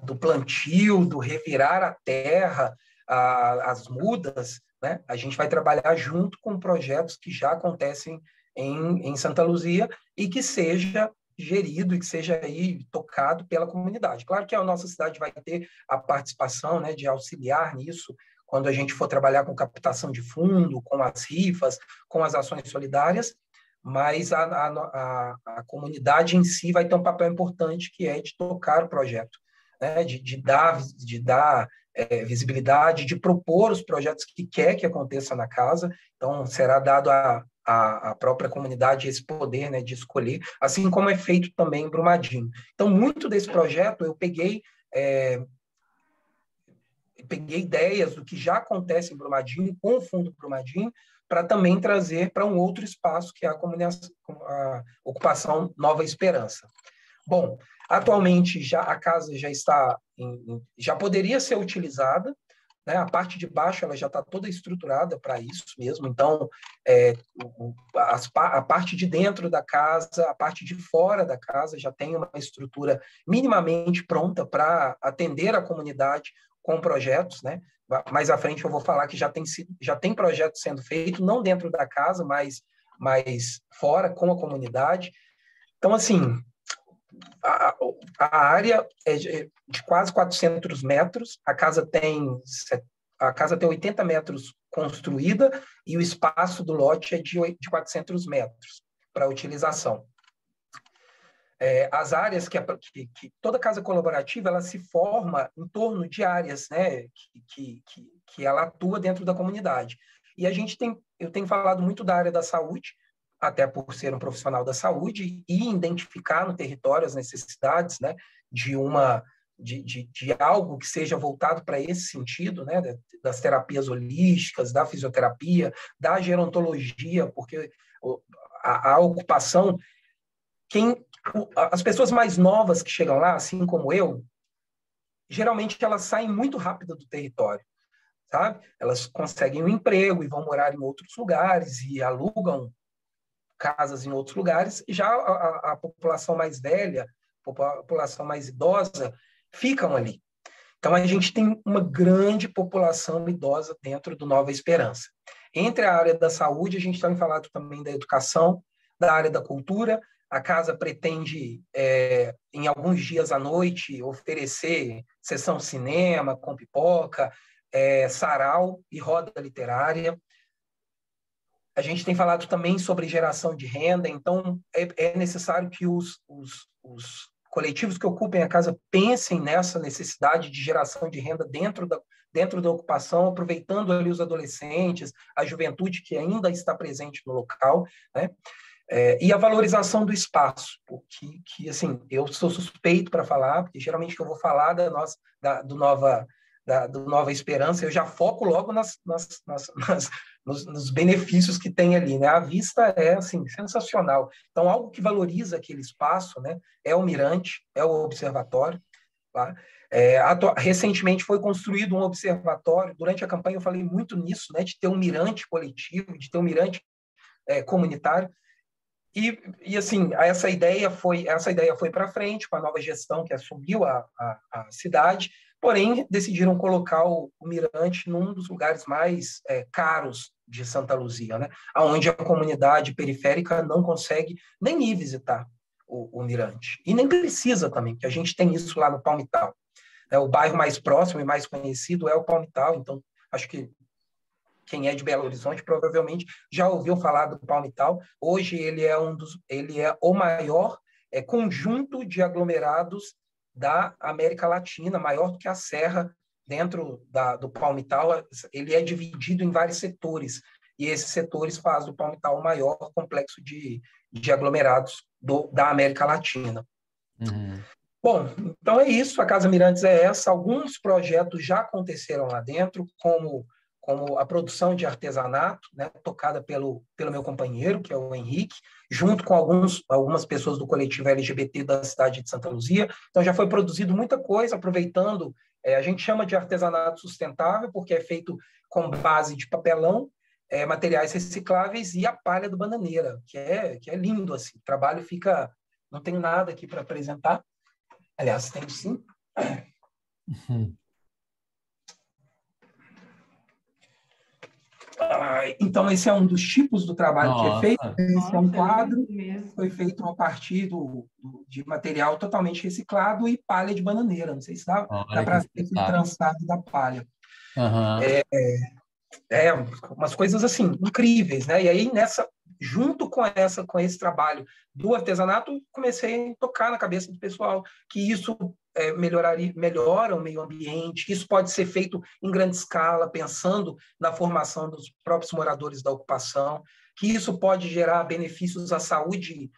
do plantio, do revirar a terra, as mudas, né? A gente vai trabalhar junto com projetos que já acontecem em Santa Luzia e que seja gerido e que seja aí tocado pela comunidade. Claro que a nossa cidade vai ter a participação, né, de auxiliar nisso, quando a gente for trabalhar com captação de fundo, com as rifas, com as ações solidárias, mas a comunidade em si vai ter um papel importante, que é de tocar o projeto, né, de dar visibilidade, de propor os projetos que quer que aconteça na casa. Então, será dado a própria comunidade esse poder, né, de escolher, assim como é feito também em Brumadinho. Então, muito desse projeto eu peguei ideias do que já acontece em Brumadinho, com o Fundo Brumadinho, para também trazer para um outro espaço, que é a ocupação Nova Esperança. Bom, atualmente a casa já está já poderia ser utilizada, né? A parte de baixo ela já está toda estruturada para isso mesmo. Então, a parte de dentro da casa, a parte de fora da casa já tem uma estrutura minimamente pronta para atender a comunidade com projetos, né? Mais à frente eu vou falar que já tem projeto sendo feito, não dentro da casa, mas fora, com a comunidade. Então, assim, a área é de quase 400 metros, a casa tem 80 metros construída e o espaço do lote é de 400 metros para utilização. As áreas que toda casa colaborativa ela se forma em torno de áreas, né, que ela atua dentro da comunidade. E eu tenho falado muito da área da saúde, até por ser um profissional da saúde, e identificar no território as necessidades, né, de algo que seja voltado para esse sentido, né, das terapias holísticas, da fisioterapia, da gerontologia, porque a ocupação, as pessoas mais novas que chegam lá, assim como eu, geralmente elas saem muito rápido do território, sabe? Elas conseguem um emprego e vão morar em outros lugares e alugam casas em outros lugares, e já a população mais velha, a população mais idosa, ficam ali. Então, a gente tem uma grande população idosa dentro do Nova Esperança. Entre a área da saúde, a gente tem falado também da educação, da área da cultura. A casa pretende, em alguns dias à noite, oferecer sessão cinema com pipoca, sarau e roda literária. A gente tem falado também sobre geração de renda, então é necessário que os coletivos que ocupem a casa pensem nessa necessidade de geração de renda dentro da ocupação, aproveitando ali os adolescentes, a juventude que ainda está presente no local, né? E a valorização do espaço, porque assim, eu sou suspeito para falar, porque geralmente que eu vou falar do Nova Esperança, eu já foco logo nos benefícios que tem ali, né? A vista é assim, sensacional. Então, algo que valoriza aquele espaço, né, é o mirante, é o observatório. Tá? Recentemente foi construído um observatório. Durante a campanha eu falei muito nisso, né, de ter um mirante coletivo, de ter um mirante comunitário. E assim, essa ideia foi para frente com a nova gestão que assumiu a cidade, porém decidiram colocar o mirante num dos lugares mais caros de Santa Luzia, né? Onde a comunidade periférica não consegue nem ir visitar o mirante. E nem precisa também, porque a gente tem isso lá no Palmital. O bairro mais próximo e mais conhecido é o Palmital, então acho que quem é de Belo Horizonte provavelmente já ouviu falar do Palmital. Hoje ele é o maior conjunto de aglomerados da América Latina, maior do que a Serra dentro do Palmital. Ele é dividido em vários setores, e esses setores fazem do Palmital o maior complexo de aglomerados da América Latina. Uhum. Bom, então é isso, a Casa Mirantes é essa. Alguns projetos já aconteceram lá dentro, como a produção de artesanato, né, tocada pelo meu companheiro, que é o Henrique, junto com algumas pessoas do coletivo LGBT da cidade de Santa Luzia. Então, já foi produzido muita coisa, aproveitando, a gente chama de artesanato sustentável, porque é feito com base de papelão, materiais recicláveis e a palha do bananeira, que é lindo, assim. O trabalho fica... Não tenho nada aqui para apresentar. Aliás, tenho sim. Uhum. Então, esse é um dos tipos do trabalho que é feito. Esse é um quadro, foi feito a partir de material totalmente reciclado e palha de bananeira. Não sei se dá para ver o trançado da palha. Uhum. Umas coisas assim, incríveis, né? E aí, junto com esse trabalho do artesanato, comecei a tocar na cabeça do pessoal que isso melhora o meio ambiente, que isso pode ser feito em grande escala, pensando na formação dos próprios moradores da ocupação, que isso pode gerar benefícios à saúde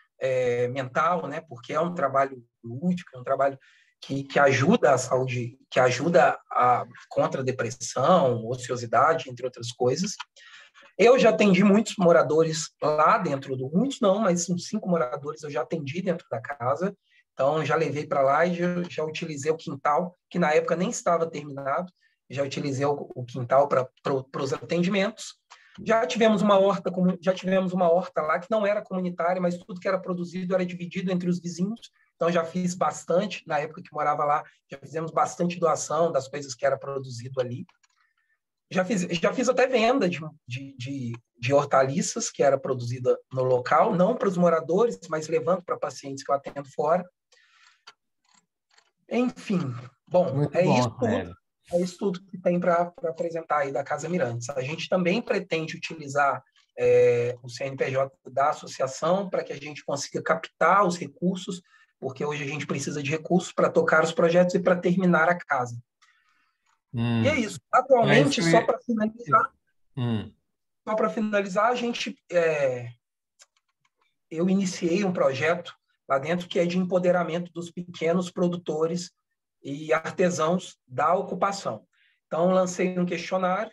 mental, né? Porque é um trabalho lúdico, é um trabalho que ajuda a saúde, que ajuda contra a depressão, ociosidade, entre outras coisas. Eu já atendi muitos moradores lá dentro muitos não, mas uns 5 moradores eu já atendi dentro da casa. Então, já levei para lá e já utilizei o quintal, que na época nem estava terminado, já utilizei o quintal para os atendimentos. Já tivemos uma horta lá que não era comunitária, mas tudo que era produzido era dividido entre os vizinhos. Então, já fiz bastante, na época que morava lá, já fizemos bastante doação das coisas que era produzido ali. Já fiz até venda de hortaliças que era produzida no local, não para os moradores, mas levando para pacientes que eu atendo fora. Enfim, é isso tudo que tem para apresentar aí da Casa Mirantes. A gente também pretende utilizar o CNPJ da associação para que a gente consiga captar os recursos, porque hoje a gente precisa de recursos para tocar os projetos e para terminar a casa. E é isso. Atualmente, só para finalizar, eu iniciei um projeto lá dentro que é de empoderamento dos pequenos produtores e artesãos da ocupação. Então, lancei um questionário.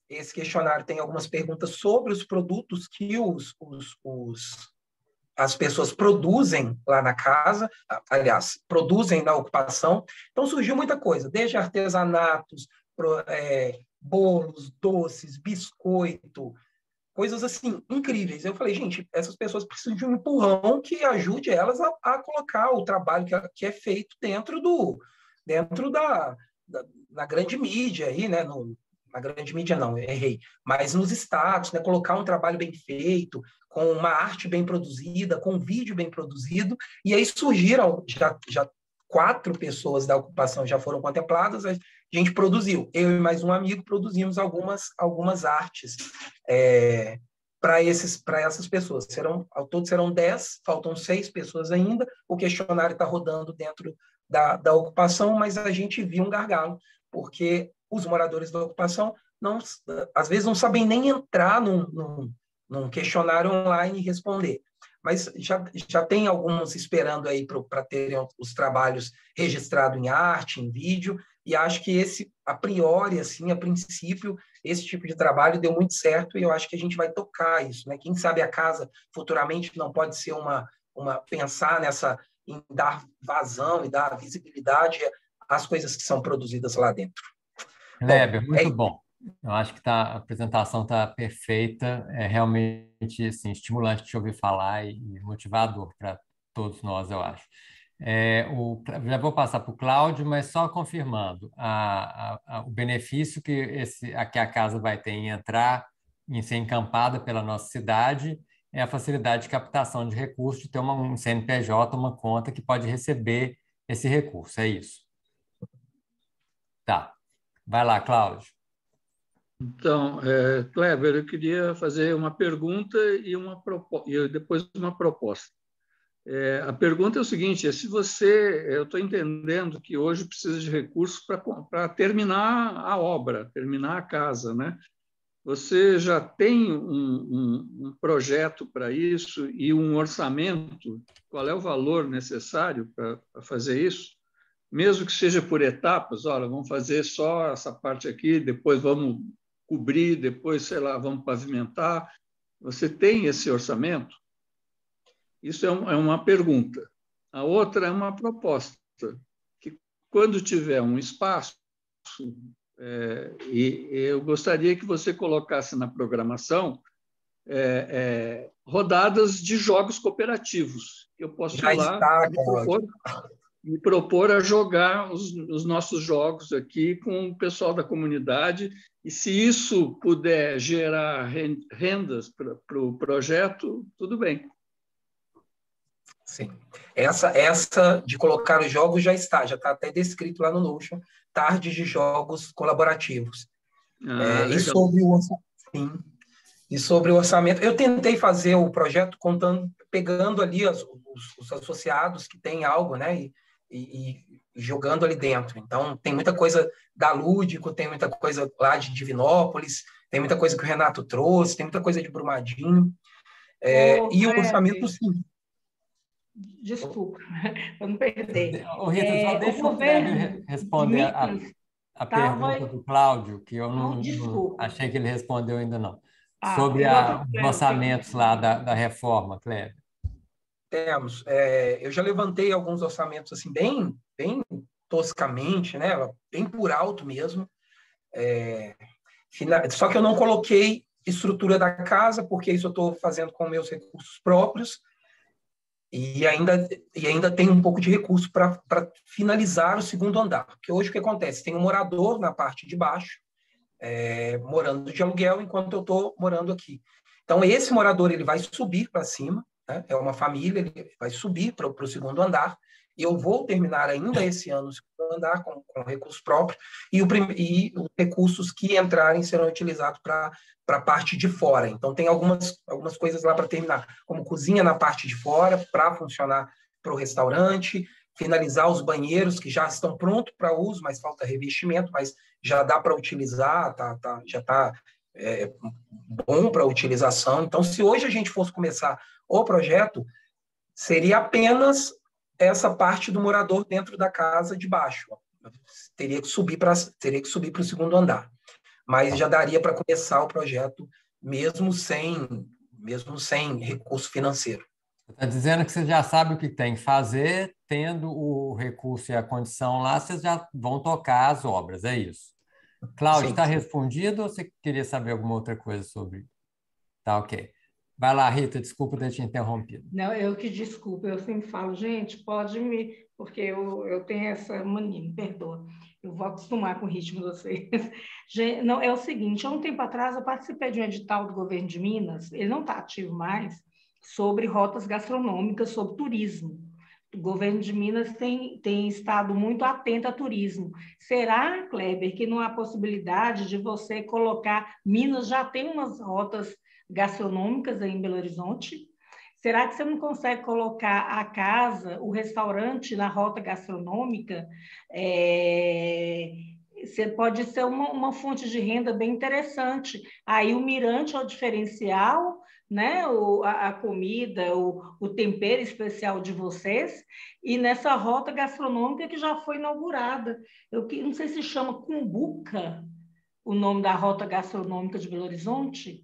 Esse questionário tem algumas perguntas sobre os produtos que as pessoas produzem lá na casa, aliás, produzem na ocupação. Então, surgiu muita coisa, desde artesanatos, bolos, doces, biscoito, coisas assim incríveis. Eu falei, gente, essas pessoas precisam de um empurrão que ajude elas a colocar o trabalho que é feito dentro da grande mídia aí, né? Na grande mídia não, errei, mas nos status, né? Colocar um trabalho bem feito, com uma arte bem produzida, com um vídeo bem produzido, e aí surgiram já 4 pessoas da ocupação já foram contempladas, a gente produziu, eu e mais um amigo produzimos algumas artes para essas pessoas. Ao todo serão 10, faltam 6 pessoas ainda, o questionário está rodando dentro da ocupação, mas a gente viu um gargalo, porque os moradores da ocupação às vezes não sabem nem entrar num questionário online e responder. Mas já tem alguns esperando aí para terem os trabalhos registrados em arte, em vídeo, e acho que a priori, assim, a princípio, esse tipo de trabalho deu muito certo e eu acho que a gente vai tocar isso, né? Quem sabe a casa futuramente não pode ser pensar em dar vazão e dar visibilidade às coisas que são produzidas lá dentro. Kleber, muito bom. Eu acho que a apresentação está perfeita, é realmente assim, estimulante de ouvir falar e motivador para todos nós, eu acho. Já vou passar para o Cláudio, mas só confirmando, o benefício que a casa vai ter em entrar, em ser encampada pela nossa cidade, é a facilidade de captação de recursos, de ter um CNPJ, uma conta que pode receber esse recurso, é isso? Tá. Vai lá, Cláudio. Então, Kleber, eu queria fazer uma pergunta e depois uma proposta. A pergunta é o seguinte: eu estou entendendo que hoje precisa de recursos para terminar a obra, terminar a casa, né? Você já tem um projeto para isso e um orçamento? Qual é o valor necessário para fazer isso? Mesmo que seja por etapas, olha, vamos fazer só essa parte aqui, depois vamos cobrir, depois, sei lá, vamos pavimentar. Você tem esse orçamento? Isso é uma pergunta. A outra é uma proposta, que quando tiver um espaço, e eu gostaria que você colocasse na programação rodadas de jogos cooperativos. Eu posso ir lá me propor a jogar os nossos jogos aqui com o pessoal da comunidade, e se isso puder gerar rendas para o projeto, tudo bem. Sim. Essa de colocar os jogos já está até descrito lá no Notion, tarde de jogos colaborativos. E sobre o orçamento, eu tentei fazer o projeto pegando ali os associados que têm algo, né, e jogando ali dentro. Então, tem muita coisa da Lúdico, tem muita coisa lá de Divinópolis, tem muita coisa que o Renato trouxe, tem muita coisa de Brumadinho. E o orçamento, sim. Desculpa, para não perder. Rita, só deixa o Kleber responder a pergunta do Cláudio, que eu não achei que ele respondeu ainda não. Sobre os orçamentos lá da reforma, Kleber. Temos. Eu já levantei alguns orçamentos assim, bem toscamente, né? Bem por alto mesmo. Só que eu não coloquei estrutura da casa, porque isso eu estou fazendo com meus recursos próprios. E ainda tem um pouco de recurso para finalizar o segundo andar. Porque hoje o que acontece? Tem um morador na parte de baixo, morando de aluguel, enquanto eu estou morando aqui. Então, esse morador ele vai subir para cima, né? É uma família, ele vai subir para o segundo andar. Eu vou terminar ainda esse ano o segundo andar com recursos próprios, e os recursos que entrarem serão utilizados para a parte de fora. Então, tem algumas coisas lá para terminar, como cozinha na parte de fora, para funcionar para o restaurante, finalizar os banheiros que já estão prontos para uso, mas falta revestimento, mas já dá para utilizar, já está bom para utilização. Então, se hoje a gente fosse começar o projeto, seria apenas essa parte do morador dentro da casa de baixo. Teria que subir para o segundo andar. Mas já daria para começar o projeto mesmo sem recurso financeiro. Você está dizendo que você já sabe o que tem que fazer, tendo o recurso e a condição lá, vocês já vão tocar as obras, é isso? Cláudio, está respondido ou você queria saber alguma outra coisa sobre? Tá, ok. Vai lá, Rita, desculpa ter te interrompido. Não, eu que desculpa, eu sempre falo, gente, pode me... Porque eu tenho essa mania, me perdoa. Eu vou acostumar com o ritmo de vocês. Gente, não, é o seguinte, há um tempo atrás eu participei de um edital do governo de Minas, ele não está ativo mais, sobre rotas gastronômicas, sobre turismo. O governo de Minas tem estado muito atento a turismo. Será, Kleber, que não há possibilidade de você colocar... Minas já tem umas rotas gastronômicas aí em Belo Horizonte. Será que você não consegue colocar a casa, o restaurante na rota gastronômica? Você pode ser uma fonte de renda bem interessante. Aí o mirante é o diferencial, né? A comida, o tempero especial de vocês, e nessa rota gastronômica que já foi inaugurada. Eu não sei se chama Cumbuca, o nome da rota gastronômica de Belo Horizonte.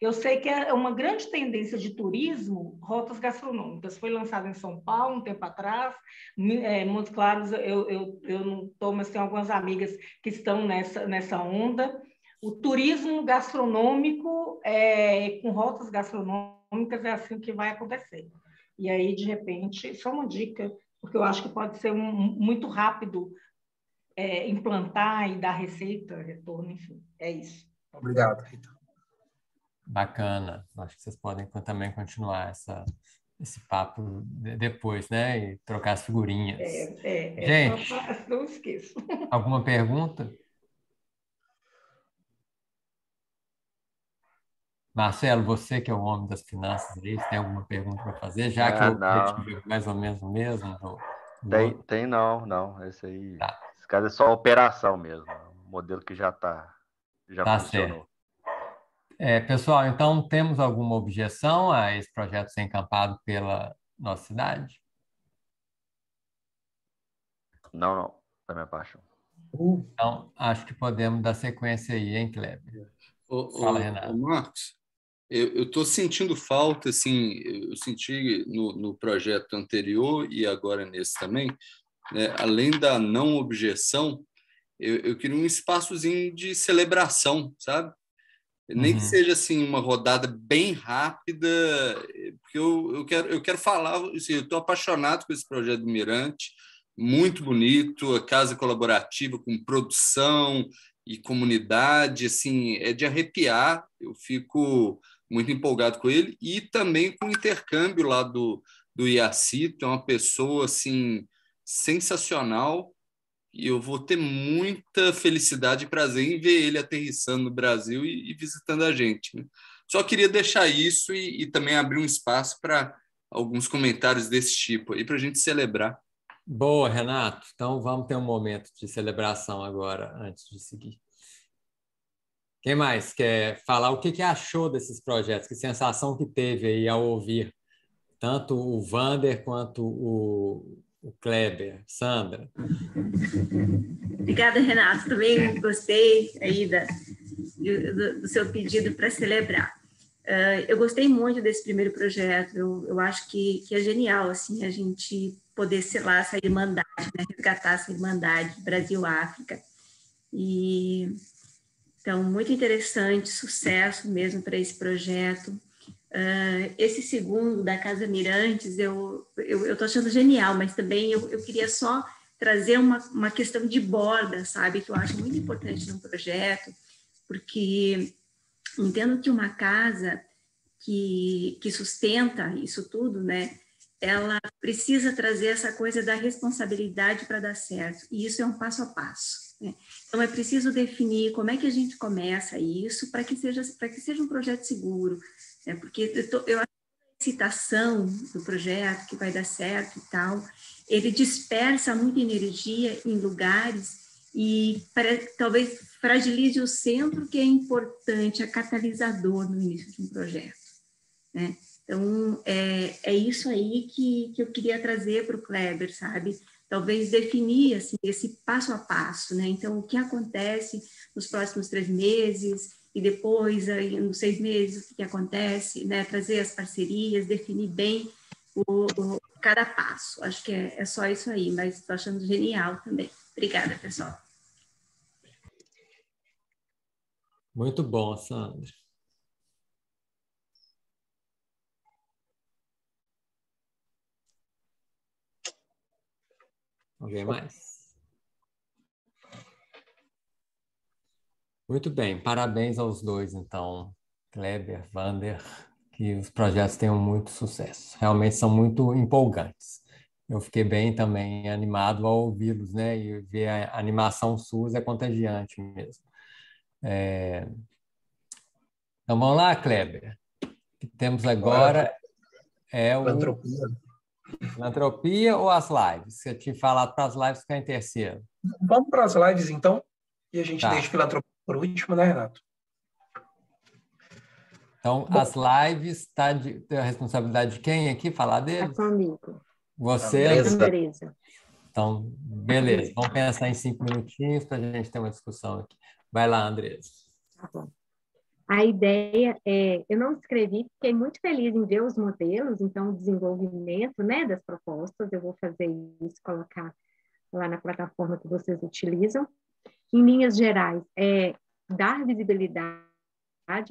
Eu sei que é uma grande tendência de turismo, rotas gastronômicas. Foi lançado em São Paulo um tempo atrás. Montes Claros, eu não estou, mas tem algumas amigas que estão nessa onda. O turismo gastronômico, com rotas gastronômicas, é assim que vai acontecer. E aí, de repente, só uma dica, porque eu acho que pode ser muito rápido implantar e dar receita, retorno, enfim. É isso. Obrigado, Rita. Bacana. Acho que vocês podem também continuar esse papo depois, né? E trocar as figurinhas. Gente, não esqueço. Alguma pergunta? Marcelo, você que é o homem das finanças aí, você tem alguma pergunta para fazer? Já que eu tive mais ou menos o mesmo. Tem não. Esse aí, tá. Esse caso é só operação mesmo. Um modelo que já funcionou. Certo. Pessoal, então temos alguma objeção a esse projeto ser encampado pela nossa cidade? Não, da minha parte. Então, acho que podemos dar sequência aí, hein, Kleber? Fala, Renato. Marcos, eu estou sentindo falta, assim, eu senti no projeto anterior e agora nesse também, né, além da não objeção, eu queria um espaçozinho de celebração, sabe? Nem que seja assim uma rodada bem rápida, porque eu quero falar, assim, eu estou apaixonado com esse projeto do Mirante, muito bonito, a casa colaborativa com produção e comunidade, assim, é de arrepiar. Eu fico muito empolgado com ele e também com o intercâmbio lá do Iacito, é uma pessoa assim sensacional. E eu vou ter muita felicidade e prazer em ver ele aterrissando no Brasil e visitando a gente, né? Só queria deixar isso e também abrir um espaço para alguns comentários desse tipo aí para a gente celebrar. Boa, Renato. Então vamos ter um momento de celebração agora, antes de seguir. Quem mais quer falar o que achou desses projetos? Que sensação que teve aí ao ouvir tanto o Vander quanto o Kleber? Sandra? Obrigada, Renato. Também gostei aí do seu pedido para celebrar. Eu gostei muito desse primeiro projeto. Eu acho que é genial assim, a gente poder selar essa irmandade, né? Resgatar essa irmandade Brasil-África. Então, muito interessante, sucesso mesmo para esse projeto. Esse segundo da Casa Mirantes, eu estou achando genial, mas também eu queria só trazer uma questão de borda, sabe, que eu acho muito importante no projeto, porque entendo que uma casa que sustenta isso tudo, né, ela precisa trazer essa coisa da responsabilidade para dar certo, e isso é um passo a passo, né? Então, é preciso definir como é que a gente começa isso para que seja um projeto seguro, né? Porque eu acho que a excitação do projeto, que vai dar certo e tal, ele dispersa muita energia em lugares e talvez fragilize o centro, que é importante, é catalisador no início de um projeto, né? Então, é isso aí que eu queria trazer para o Kleber, sabe? Talvez definir assim, esse passo a passo, né? Então, o que acontece nos próximos 3 meses e depois, aí, nos 6 meses, o que acontece, né? Trazer as parcerias, definir bem cada passo. Acho que é só isso aí, mas estou achando genial também. Obrigada, pessoal. Muito bom, Sandra. Alguém mais? Muito bem, parabéns aos dois, então, Kleber, Vander, que os projetos tenham muito sucesso. Realmente são muito empolgantes. Eu fiquei bem também animado ao ouvi-los, né? E ver a animação SUS é contagiante mesmo. Então vamos lá, Kleber. O que temos agora é o Filantropia ou as lives? Você tinha falado para as lives ficar em terceiro. Vamos para as lives, então, e a gente deixa filantropia por último, né, Renato? Então, as lives está a responsabilidade de quem aqui falar deles? Está comigo. Você, Andresa. Então, beleza. Vamos pensar em 5 minutinhos para a gente ter uma discussão aqui. Vai lá, Andresa. Tá bom. A ideia é, eu não escrevi, fiquei muito feliz em ver os modelos, então o desenvolvimento, né, das propostas, eu vou fazer isso, colocar lá na plataforma que vocês utilizam. Em linhas gerais, é dar visibilidade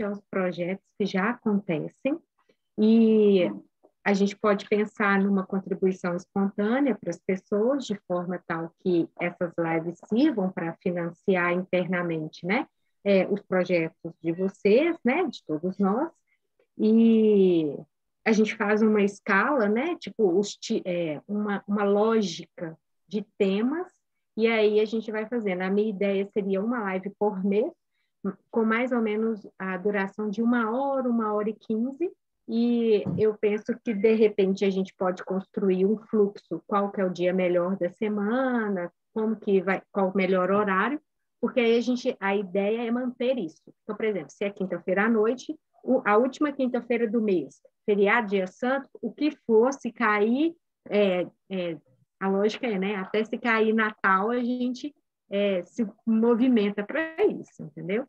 aos projetos que já acontecem e a gente pode pensar numa contribuição espontânea para as pessoas, de forma tal que essas lives sirvam para financiar internamente, né, os projetos de vocês, né, de todos nós, e a gente faz uma escala, né, tipo, uma lógica de temas, e aí a gente vai fazendo. A minha ideia seria uma live por mês, com mais ou menos a duração de 1h, 1h15, e eu penso que, de repente, a gente pode construir um fluxo, qual que é o dia melhor da semana, qual o melhor horário, porque aí a ideia é manter isso. Então, por exemplo, se é quinta-feira à noite, a última quinta-feira do mês, feriado, dia santo, o que for, se cair, a lógica é, né, até se cair Natal, a gente se movimenta para isso, entendeu?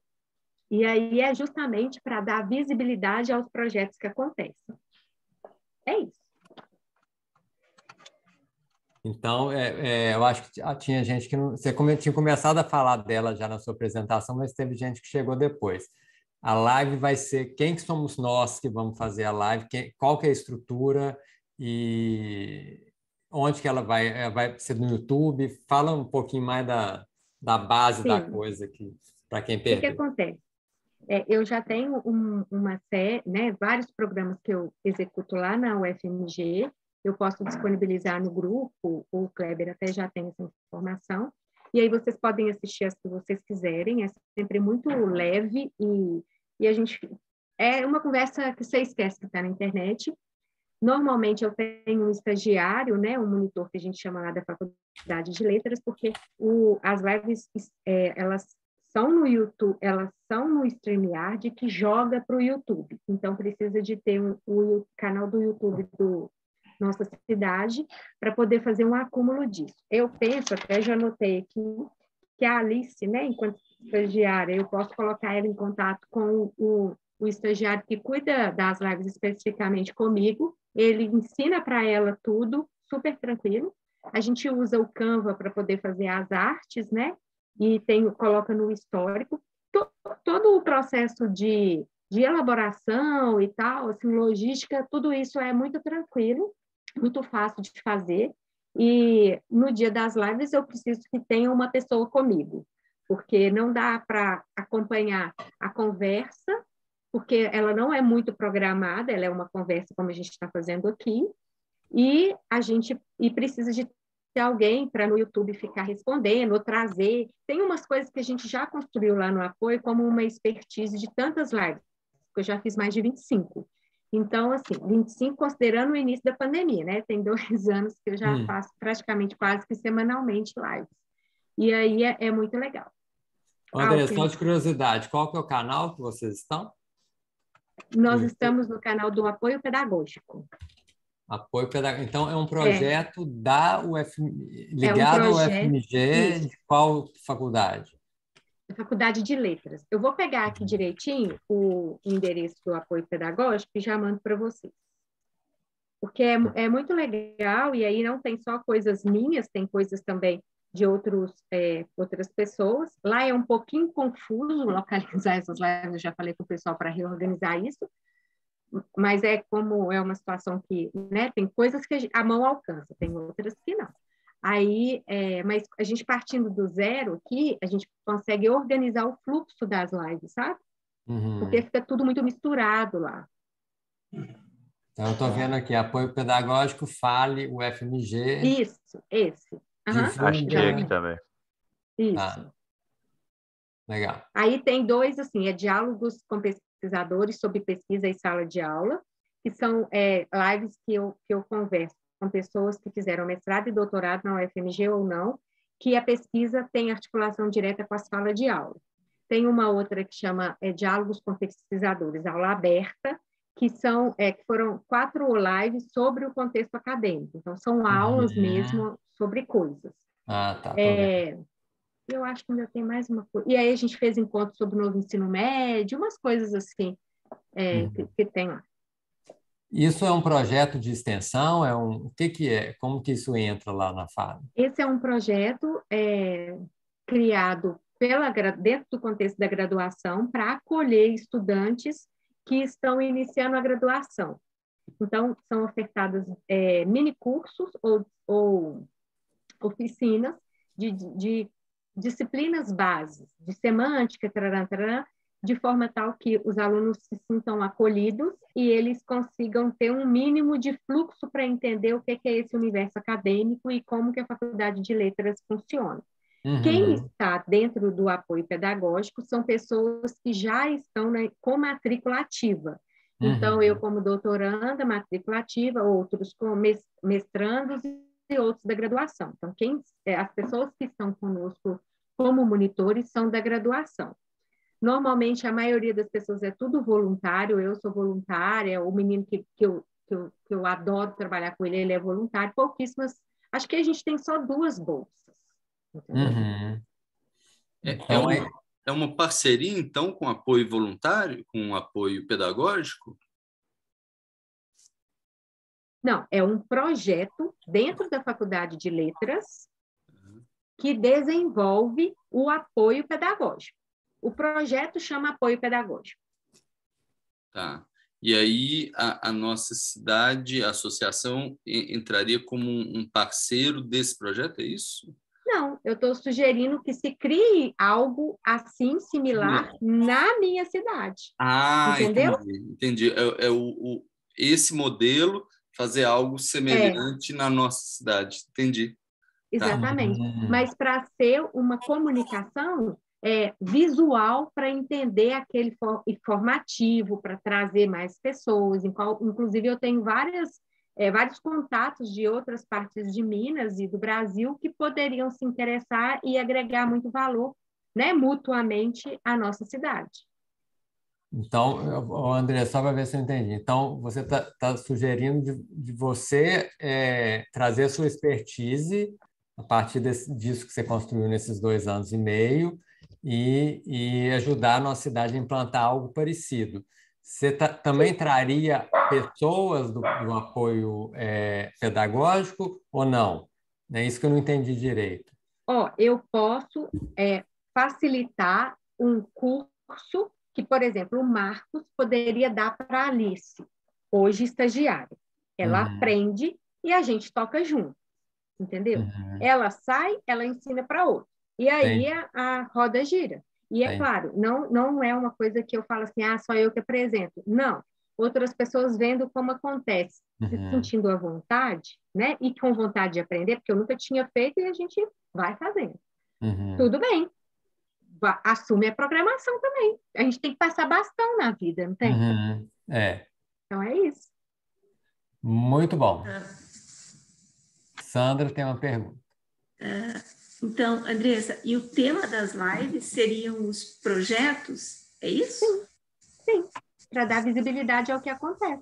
E aí é justamente para dar visibilidade aos projetos que acontecem. É isso. Então, eu acho que tinha gente que não... Você tinha começado a falar dela já na sua apresentação, mas teve gente que chegou depois. A live vai ser quem que somos nós que vamos fazer a live, qual que é a estrutura e onde que ela vai ser no YouTube. Fala um pouquinho mais da base Sim. da coisa aqui, para quem perdeu. O que acontece? Eu já tenho uma série, né, vários programas que eu executo lá na UFMG, eu posso disponibilizar no grupo, o Kleber até já tem essa informação, e aí vocês podem assistir as que vocês quiserem, é sempre muito leve, e a gente... É uma conversa que você esquece que está na internet. Normalmente eu tenho um estagiário, né, um monitor que a gente chama lá da Faculdade de Letras, porque as lives, elas são no YouTube, elas são no StreamYard que joga para o YouTube. Então, precisa de ter o canal do YouTube do nossa cidade para poder fazer um acúmulo disso. Eu penso, até já anotei aqui, que a Alice, né, enquanto estagiária, eu posso colocar ela em contato com o estagiário que cuida das lives especificamente comigo, ele ensina para ela tudo, super tranquilo. A gente usa o Canva para poder fazer as artes, né? E coloca no histórico. Todo o processo de de elaboração e tal, assim, logística, tudo isso é muito tranquilo, muito fácil de fazer. E no dia das lives eu preciso que tenha uma pessoa comigo, porque não dá para acompanhar a conversa, porque ela não é muito programada, ela é uma conversa como a gente está fazendo aqui, e a gente precisa de ter alguém para no YouTube ficar respondendo ou trazer. Tem umas coisas que a gente já construiu lá no apoio, como uma expertise de tantas lives, porque eu já fiz mais de 25. Então, assim, 25 considerando o início da pandemia, né? Tem 2 anos que eu já faço praticamente quase que semanalmente lives. E aí é muito legal. André, só de curiosidade, qual que é o canal que vocês estão? Nós estamos no canal do Apoio Pedagógico. Apoio Pedagógico. Então, é um projeto da ligado ao UFMG, de qual faculdade? Faculdade de Letras. Eu vou pegar aqui direitinho o endereço do Apoio Pedagógico e já mando para vocês. Porque é muito legal, e aí não tem só coisas minhas, tem coisas também de outras pessoas. Lá é um pouquinho confuso localizar essas lives, eu já falei com o pessoal para reorganizar isso, mas como é uma situação que, né, tem coisas que a mão alcança, tem outras que não. Aí, mas a gente partindo do zero aqui, a gente consegue organizar o fluxo das lives, sabe? Porque fica tudo muito misturado lá. Então, eu estou vendo aqui, apoio pedagógico, Fale, UFMG. Isso, esse. Hashtag também. Isso. Ah, legal. Aí tem 2, assim, diálogos com pesquisadores sobre pesquisa e sala de aula, que são lives que eu converso com pessoas que fizeram mestrado e doutorado na UFMG ou não, que a pesquisa tem articulação direta com a sala de aula. Tem uma outra que chama Diálogos com Pesquisadores, aula aberta, que foram 4 lives sobre o contexto acadêmico. Então, são aulas mesmo sobre coisas. Ah, tá. Eu acho que ainda tem mais uma coisa. E aí a gente fez encontros sobre o novo ensino médio, umas coisas assim que tem lá. Isso é um projeto de extensão? O que é? Como que isso entra lá na FAB? Esse é um projeto criado dentro do contexto da graduação para acolher estudantes que estão iniciando a graduação. Então, são ofertadas mini-cursos ou oficinas de disciplinas bases, de semântica, de forma tal que os alunos se sintam acolhidos e eles consigam ter um mínimo de fluxo para entender o que é esse universo acadêmico e como que a Faculdade de Letras funciona. Quem está dentro do apoio pedagógico são pessoas que já estão com matrícula ativa. Então, eu como doutoranda, matrícula ativa, outros com mestrandos e outros da graduação. Então, as pessoas que estão conosco como monitores são da graduação. Normalmente, a maioria das pessoas é tudo voluntário, eu sou voluntária, o menino que eu adoro trabalhar com ele, ele é voluntário, pouquíssimas. Acho que a gente tem só 2 bolsas. Então, é uma parceria, então, com apoio voluntário, com apoio pedagógico? Não, é um projeto dentro da Faculdade de Letras que desenvolve o apoio pedagógico. O projeto chama apoio pedagógico. Tá. E aí a nossa cidade, a associação, entraria como um parceiro desse projeto, é isso? Não, eu estou sugerindo que se crie algo assim, similar, na minha cidade. Ah, entendeu? Entendi. Esse modelo, fazer algo semelhante na nossa cidade. Entendi. Exatamente. Tá. Mas para ser uma comunicação visual, para entender aquele informativo, para trazer mais pessoas. Inclusive, eu tenho vários contatos de outras partes de Minas e do Brasil que poderiam se interessar e agregar muito valor, né, mutuamente à nossa cidade. Então, André, só para ver se eu entendi. Então, você está sugerindo de você trazer a sua expertise a partir disso que você construiu nesses 2 anos e meio e ajudar a nossa cidade a implantar algo parecido. Você também traria pessoas do apoio pedagógico ou não? É isso que eu não entendi direito. Eu posso facilitar um curso que, por exemplo, o Marcos poderia dar para a Alice, hoje estagiária. Ela aprende e a gente toca junto, entendeu? Ela sai, ela ensina para outra. E aí a roda gira. E é claro, não é uma coisa que eu falo assim, só eu que apresento. Não. Outras pessoas vendo como acontece, se sentindo à vontade, né? E com vontade de aprender, porque eu nunca tinha feito e a gente vai fazendo. Tudo bem. Assume a programação também. A gente tem que passar bastão na vida, não tem? Então é isso. Muito bom. Sandra tem uma pergunta. Então, Andressa, e o tema das lives seriam os projetos? É isso? Sim. Para dar visibilidade ao que acontece.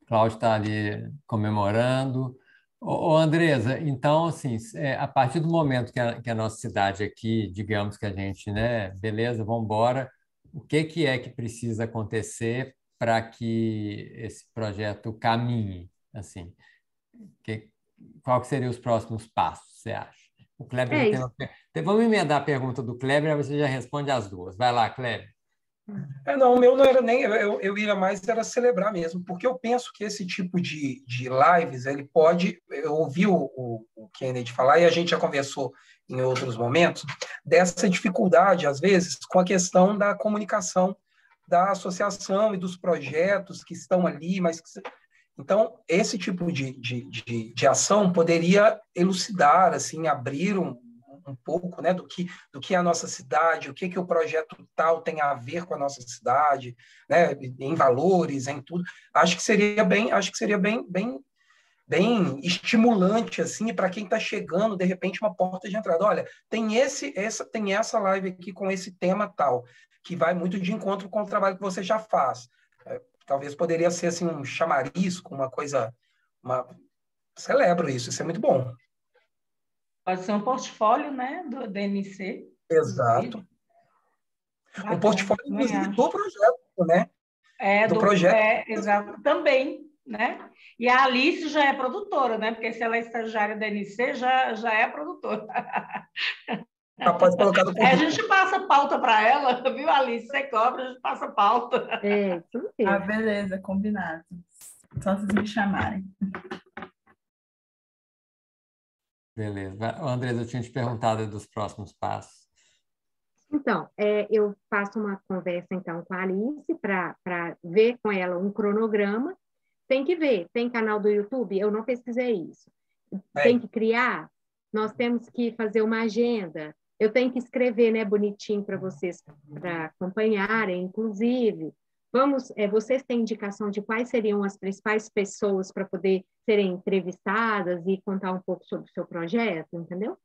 Cláudio está ali comemorando. Andresa, então, assim, a partir do momento que a nossa cidade aqui, digamos que a gente, né, beleza, vamos embora, o que é que precisa acontecer para que esse projeto caminhe, assim? Qual que seriam os próximos passos, você acha? O Kleber já tem Vamos emendar a pergunta do Kleber, aí você já responde as duas. Vai lá, Kleber. Não, o meu não era nem... Eu ia mais era celebrar mesmo, porque eu penso que esse tipo de lives, ele pode... Eu ouvi o Kennedy falar, e a gente já conversou em outros momentos, dessa dificuldade, às vezes, com a questão da comunicação da associação e dos projetos que estão ali, mas... Então, esse tipo de ação poderia elucidar, assim, abrir um pouco, né, do que é a nossa cidade, o que o projeto tal tem a ver com a nossa cidade, né, em valores, em tudo. Acho que seria bem estimulante, assim, para quem está chegando, de repente, uma porta de entrada. Olha, tem essa live aqui com esse tema tal, que vai muito de encontro com o trabalho que você já faz. Talvez poderia ser assim um chamarisco, uma coisa... Celebro isso é muito bom. Pode ser um portfólio, né, do DNC. Exato. Um portfólio, inclusive, do projeto, né? Do projeto. Exato, também, né? E a Alice já é produtora, né? Porque se ela é estagiária da DNC, já é produtora. Pode colocar no a gente passa pauta para ela, viu, Alice? Você cobra, a gente passa pauta. Tudo bem. Beleza, combinado. Só vocês me chamarem. Beleza. Andresa, eu tinha te perguntado dos próximos passos. Então, eu faço uma conversa, então, com a Alice para ver com ela um cronograma. Tem que ver, tem canal do YouTube? Eu não pesquisei isso. Tem que criar? Nós temos que fazer uma agenda. Eu tenho que escrever, né, bonitinho para vocês, para acompanharem, inclusive. Vocês têm indicação de quais seriam as principais pessoas para poder serem entrevistadas e contar um pouco sobre o seu projeto, entendeu?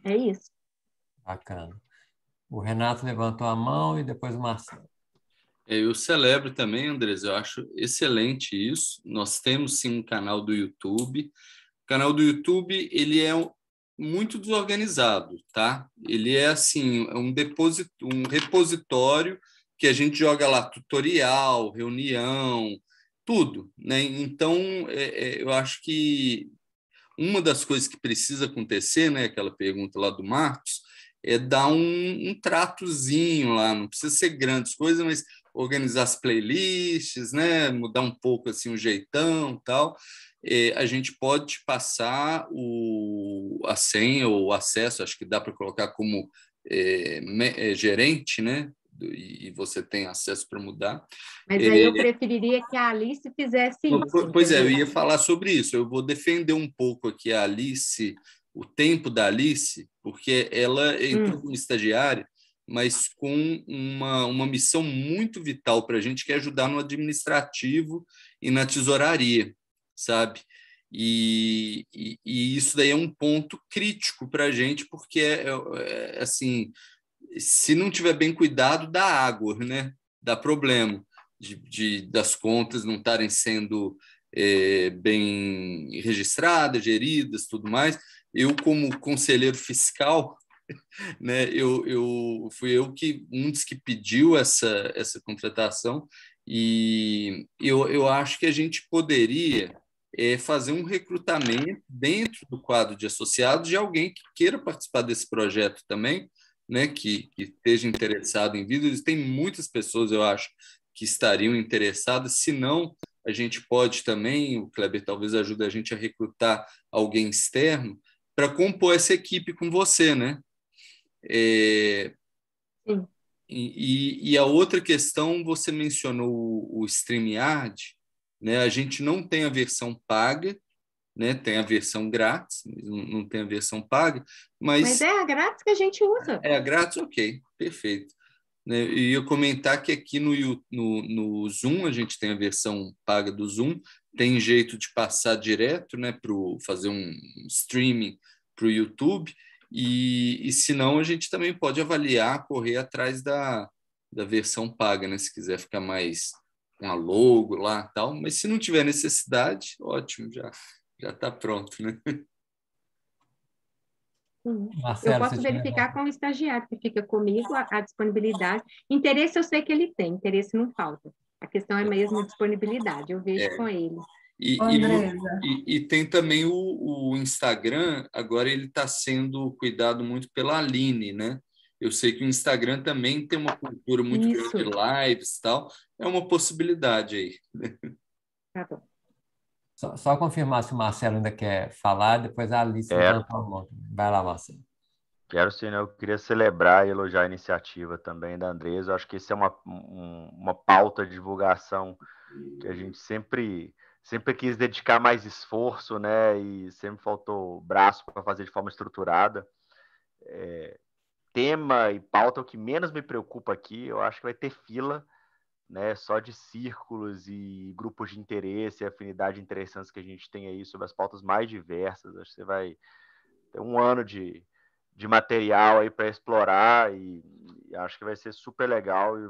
É isso. Bacana. O Renato levantou a mão e depois o Marcelo. Eu celebro também, Andresa, eu acho excelente isso. Nós temos, sim, um canal do YouTube. O canal do YouTube, ele é muito desorganizado, tá? Ele é, assim, um repositório que a gente joga lá tutorial, reunião, tudo, né? Então, eu acho que uma das coisas que precisa acontecer, né, aquela pergunta lá do Marcos, é dar um tratozinho lá, não precisa ser grandes coisas, mas organizar as playlists, né, mudar um pouco assim o jeitão, tal. A gente pode passar a senha ou o acesso, acho que dá para colocar como gerente, né? E você tem acesso para mudar. Mas aí eu preferiria que a Alice fizesse isso. Pois eu ia falar sobre isso. Eu vou defender um pouco aqui a Alice, o tempo da Alice, porque ela entrou como estagiária, mas com uma missão muito vital para a gente, que é ajudar no administrativo e na tesouraria, sabe? E isso daí é um ponto crítico para a gente, porque assim, se não tiver bem cuidado, dá água, né? Dá problema das contas não estarem sendo bem registradas, geridas, tudo mais. Eu, como conselheiro fiscal, né, fui um dos que pediu essa contratação, e eu acho que a gente poderia é fazer um recrutamento dentro do quadro de associados de alguém que queira participar desse projeto também, né, que esteja interessado em vídeos. Tem muitas pessoas, eu acho, que estariam interessadas. Se não, a gente pode também, o Kleber talvez ajude a gente a recrutar alguém externo para compor essa equipe com você, né? Sim. E a outra questão, você mencionou o StreamYard, né? A gente não tem a versão paga, né? Tem a versão grátis, não tem a versão paga, Mas é a grátis que a gente usa. É a grátis, ok, perfeito. Né? E eu comentar que aqui no Zoom, a gente tem a versão paga do Zoom, tem jeito de passar direto, né, fazer um streaming para o YouTube, e se não, a gente também pode avaliar, correr atrás da versão paga, né, se quiser ficar mais com a logo lá e tal, mas se não tiver necessidade, ótimo, já está pronto, né? Marcelo, eu posso verificar com o estagiário que fica comigo a disponibilidade. Interesse eu sei que ele tem, interesse não falta. A questão é mesmo a disponibilidade, eu vejo com ele. E tem também o Instagram, agora ele está sendo cuidado muito pela Aline, né? Eu sei que o Instagram também tem uma cultura muito grande de lives e tal, é uma possibilidade aí. Tá bom. Só confirmar se o Marcelo ainda quer falar, depois a Alice levanta um monte. Vai lá, Marcelo. Quero sim, né? Eu queria celebrar e elogiar a iniciativa também da Andresa. Eu acho que isso é uma pauta de divulgação que a gente sempre quis dedicar mais esforço, né? E sempre faltou braço para fazer de forma estruturada. Tema e pauta é o que menos me preocupa aqui. Eu acho que vai ter fila, né, só de círculos e grupos de interesse e afinidade interessantes que a gente tem aí sobre as pautas mais diversas. Acho que você vai ter um ano de material aí para explorar e acho que vai ser super legal e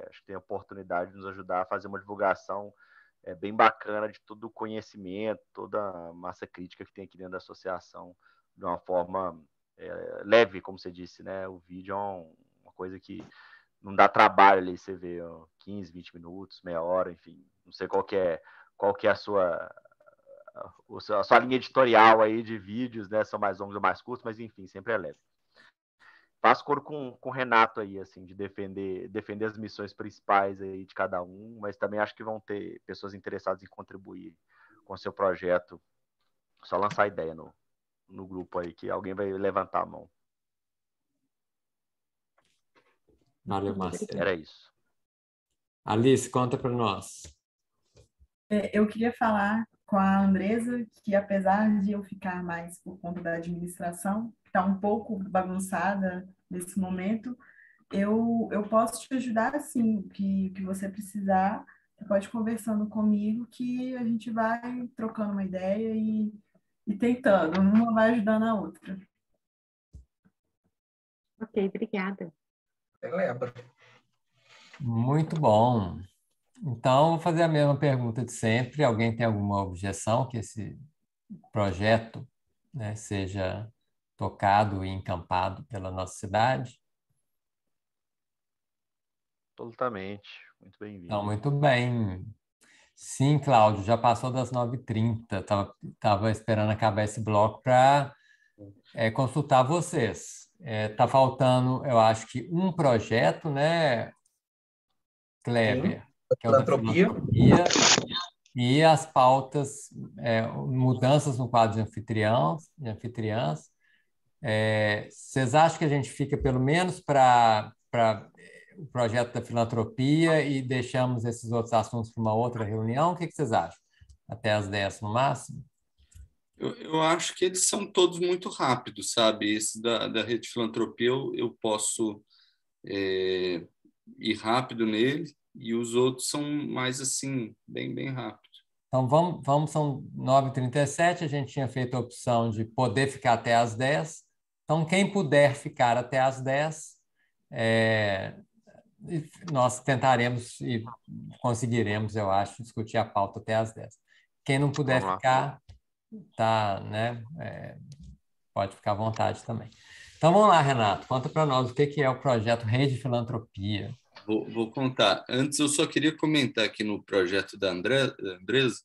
acho que tem a oportunidade de nos ajudar a fazer uma divulgação bem bacana de todo o conhecimento, toda a massa crítica que tem aqui dentro da associação, de uma forma leve, como você disse, né? O vídeo é uma coisa que não dá trabalho ali, você vê 15, 20 minutos, meia hora, enfim. Não sei qual que é a sua linha editorial aí de vídeos, né? São mais longos ou mais curtos, mas enfim, sempre é leve. Faço coro com o Renato aí, assim, de defender as missões principais aí de cada um, mas também acho que vão ter pessoas interessadas em contribuir com o seu projeto. Só lançar a ideia no grupo aí, que alguém vai levantar a mão. Valeu, Marcelo. Era isso. Alice, conta para nós. Eu queria falar com a Andresa que, apesar de eu ficar mais por conta da administração, que está um pouco bagunçada nesse momento, eu posso te ajudar, assim, que você precisar, você pode ir conversando comigo, que a gente vai trocando uma ideia e tentando, uma vai ajudando a outra. Ok, obrigada. Celebra. Muito bom. Então, vou fazer a mesma pergunta de sempre. Alguém tem alguma objeção que esse projeto, né, seja tocado e encampado pela nossa cidade? Absolutamente. Muito bem-vindo. Então, muito bem. Sim, Cláudio, já passou das 9h30. Estava esperando acabar esse bloco para consultar vocês. Está faltando, eu acho que um projeto, né, Kleber? Sim. Que é o da filantropia, e as pautas, mudanças no quadro de anfitriãs. Vocês acham que a gente fica pelo menos para o projeto da filantropia e deixamos esses outros assuntos para uma outra reunião? O que vocês acham? Até às 10 no máximo? Eu acho que eles são todos muito rápidos, sabe? Esse da Rede Filantropia eu posso ir rápido nele, e os outros são mais assim, bem, bem rápido. Então, vamos, são 9h37, a gente tinha feito a opção de poder ficar até às 10. Então, quem puder ficar até às 10, nós tentaremos e conseguiremos, eu acho, discutir a pauta até às 10. Quem não puder ficar, tá, né? Pode ficar à vontade também. Então, vamos lá, Renato, conta para nós o que é o projeto Rede Filantropia. Vou contar. Antes, eu só queria comentar aqui no projeto da Andresa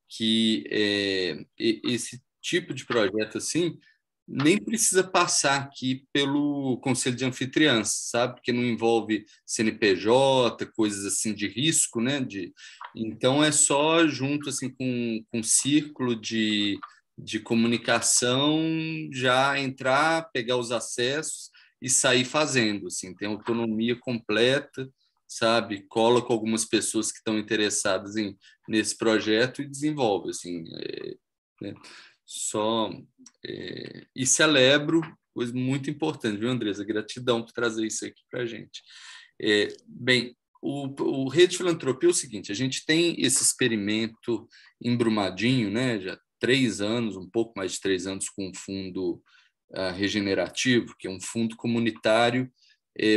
que esse tipo de projeto assim nem precisa passar aqui pelo Conselho de Anfitriãs, sabe? Porque não envolve CNPJ, coisas assim de risco, né? Então, é só junto assim, com um círculo de comunicação, já entrar, pegar os acessos e sair fazendo. Assim, tem autonomia completa, sabe? Cola com algumas pessoas que estão interessadas nesse projeto e desenvolve. Assim, né? E celebro, coisa muito importante, viu, Andresa? Gratidão por trazer isso aqui para a gente. Bem, o Rede Filantropia é o seguinte: a gente tem esse experimento em Brumadinho, né, já 3 anos, um pouco mais de 3 anos, com um fundo regenerativo, que é um fundo comunitário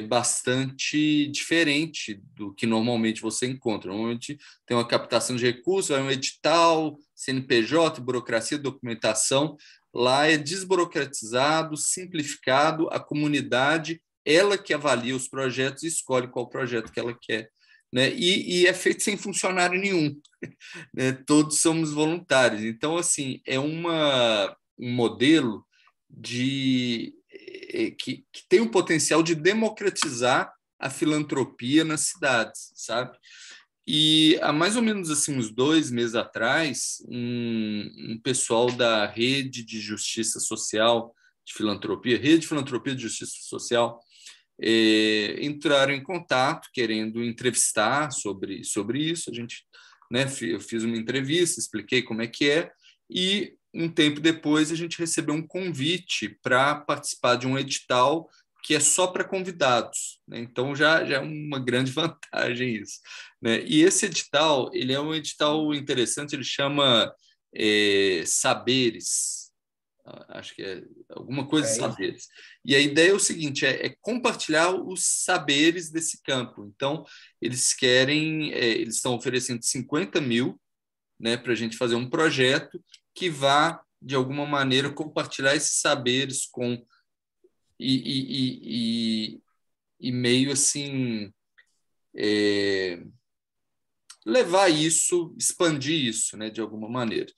bastante diferente do que normalmente você encontra. Normalmente tem uma captação de recursos, vai um edital, CNPJ, burocracia, documentação. Lá é desburocratizado, simplificado, a comunidade, ela que avalia os projetos e escolhe qual projeto que ela quer, né? E é feito sem funcionário nenhum, né? Todos somos voluntários. Então, assim, é um modelo que tem o potencial de democratizar a filantropia nas cidades, sabe? E há mais ou menos assim, uns 2 meses atrás, um pessoal da Rede de Justiça Social de Filantropia, Rede de Filantropia de Justiça Social, entraram em contato querendo entrevistar sobre isso. A gente, né, eu fiz uma entrevista, expliquei como é que é, e um tempo depois a gente recebeu um convite para participar de um edital que é só para convidados, né? Então já é uma grande vantagem isso, né? E esse edital, ele é um edital interessante, ele chama Saberes, acho que é alguma coisa de saberes. E a ideia é o seguinte, é compartilhar os saberes desse campo. Então, eles estão oferecendo 50 mil, né, para a gente fazer um projeto que vá, de alguma maneira, compartilhar esses saberes e meio assim levar isso, expandir isso, né, de alguma maneira.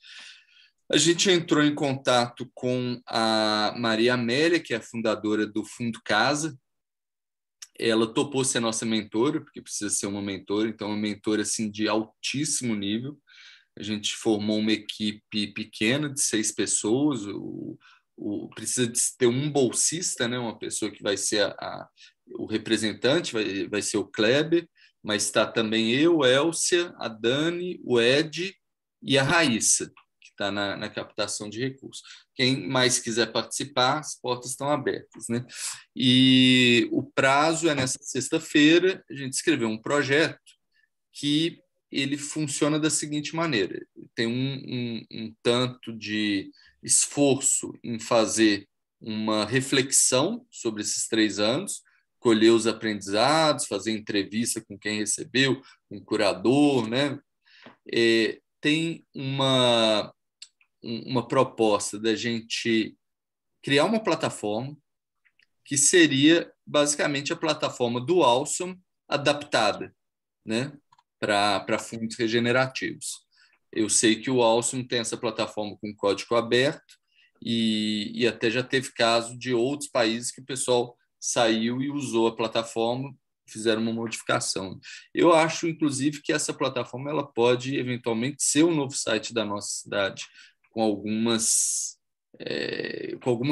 A gente entrou em contato com a Maria Amélia, que é a fundadora do Fundo Casa. Ela topou ser nossa mentora, porque precisa ser uma mentora, então uma mentora assim, de altíssimo nível. A gente formou uma equipe pequena de 6 pessoas. Precisa de ter um bolsista, né? Uma pessoa que vai ser o representante, vai ser o Kleber, mas está também eu, Elcia, a Dani, o Ed e a Raíssa, que está na captação de recursos. Quem mais quiser participar, as portas estão abertas, né? E o prazo é nessa sexta-feira. A gente escreveu um projeto que ele funciona da seguinte maneira: tem um tanto de esforço em fazer uma reflexão sobre esses 3 anos, colher os aprendizados, fazer entrevista com quem recebeu, com o curador, né? Tem uma proposta da gente criar uma plataforma que seria basicamente a plataforma do Awesome adaptada, né, para fundos regenerativos. Eu sei que o Awesome tem essa plataforma com código aberto e até já teve caso de outros países que o pessoal saiu e usou a plataforma, fizeram uma modificação. Eu acho, inclusive, que essa plataforma ela pode, eventualmente, ser o novo site da nossa cidade, com alguma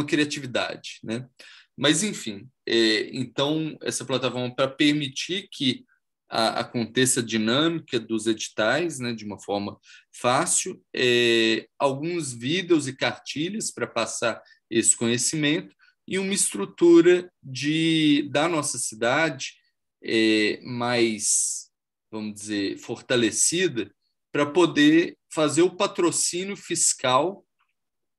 criatividade, né? Mas, enfim, então, essa plataforma, para permitir que aconteça a dinâmica dos editais, né, de uma forma fácil, alguns vídeos e cartilhas para passar esse conhecimento e uma estrutura da nossa cidade mais, vamos dizer, fortalecida para poder fazer o patrocínio fiscal,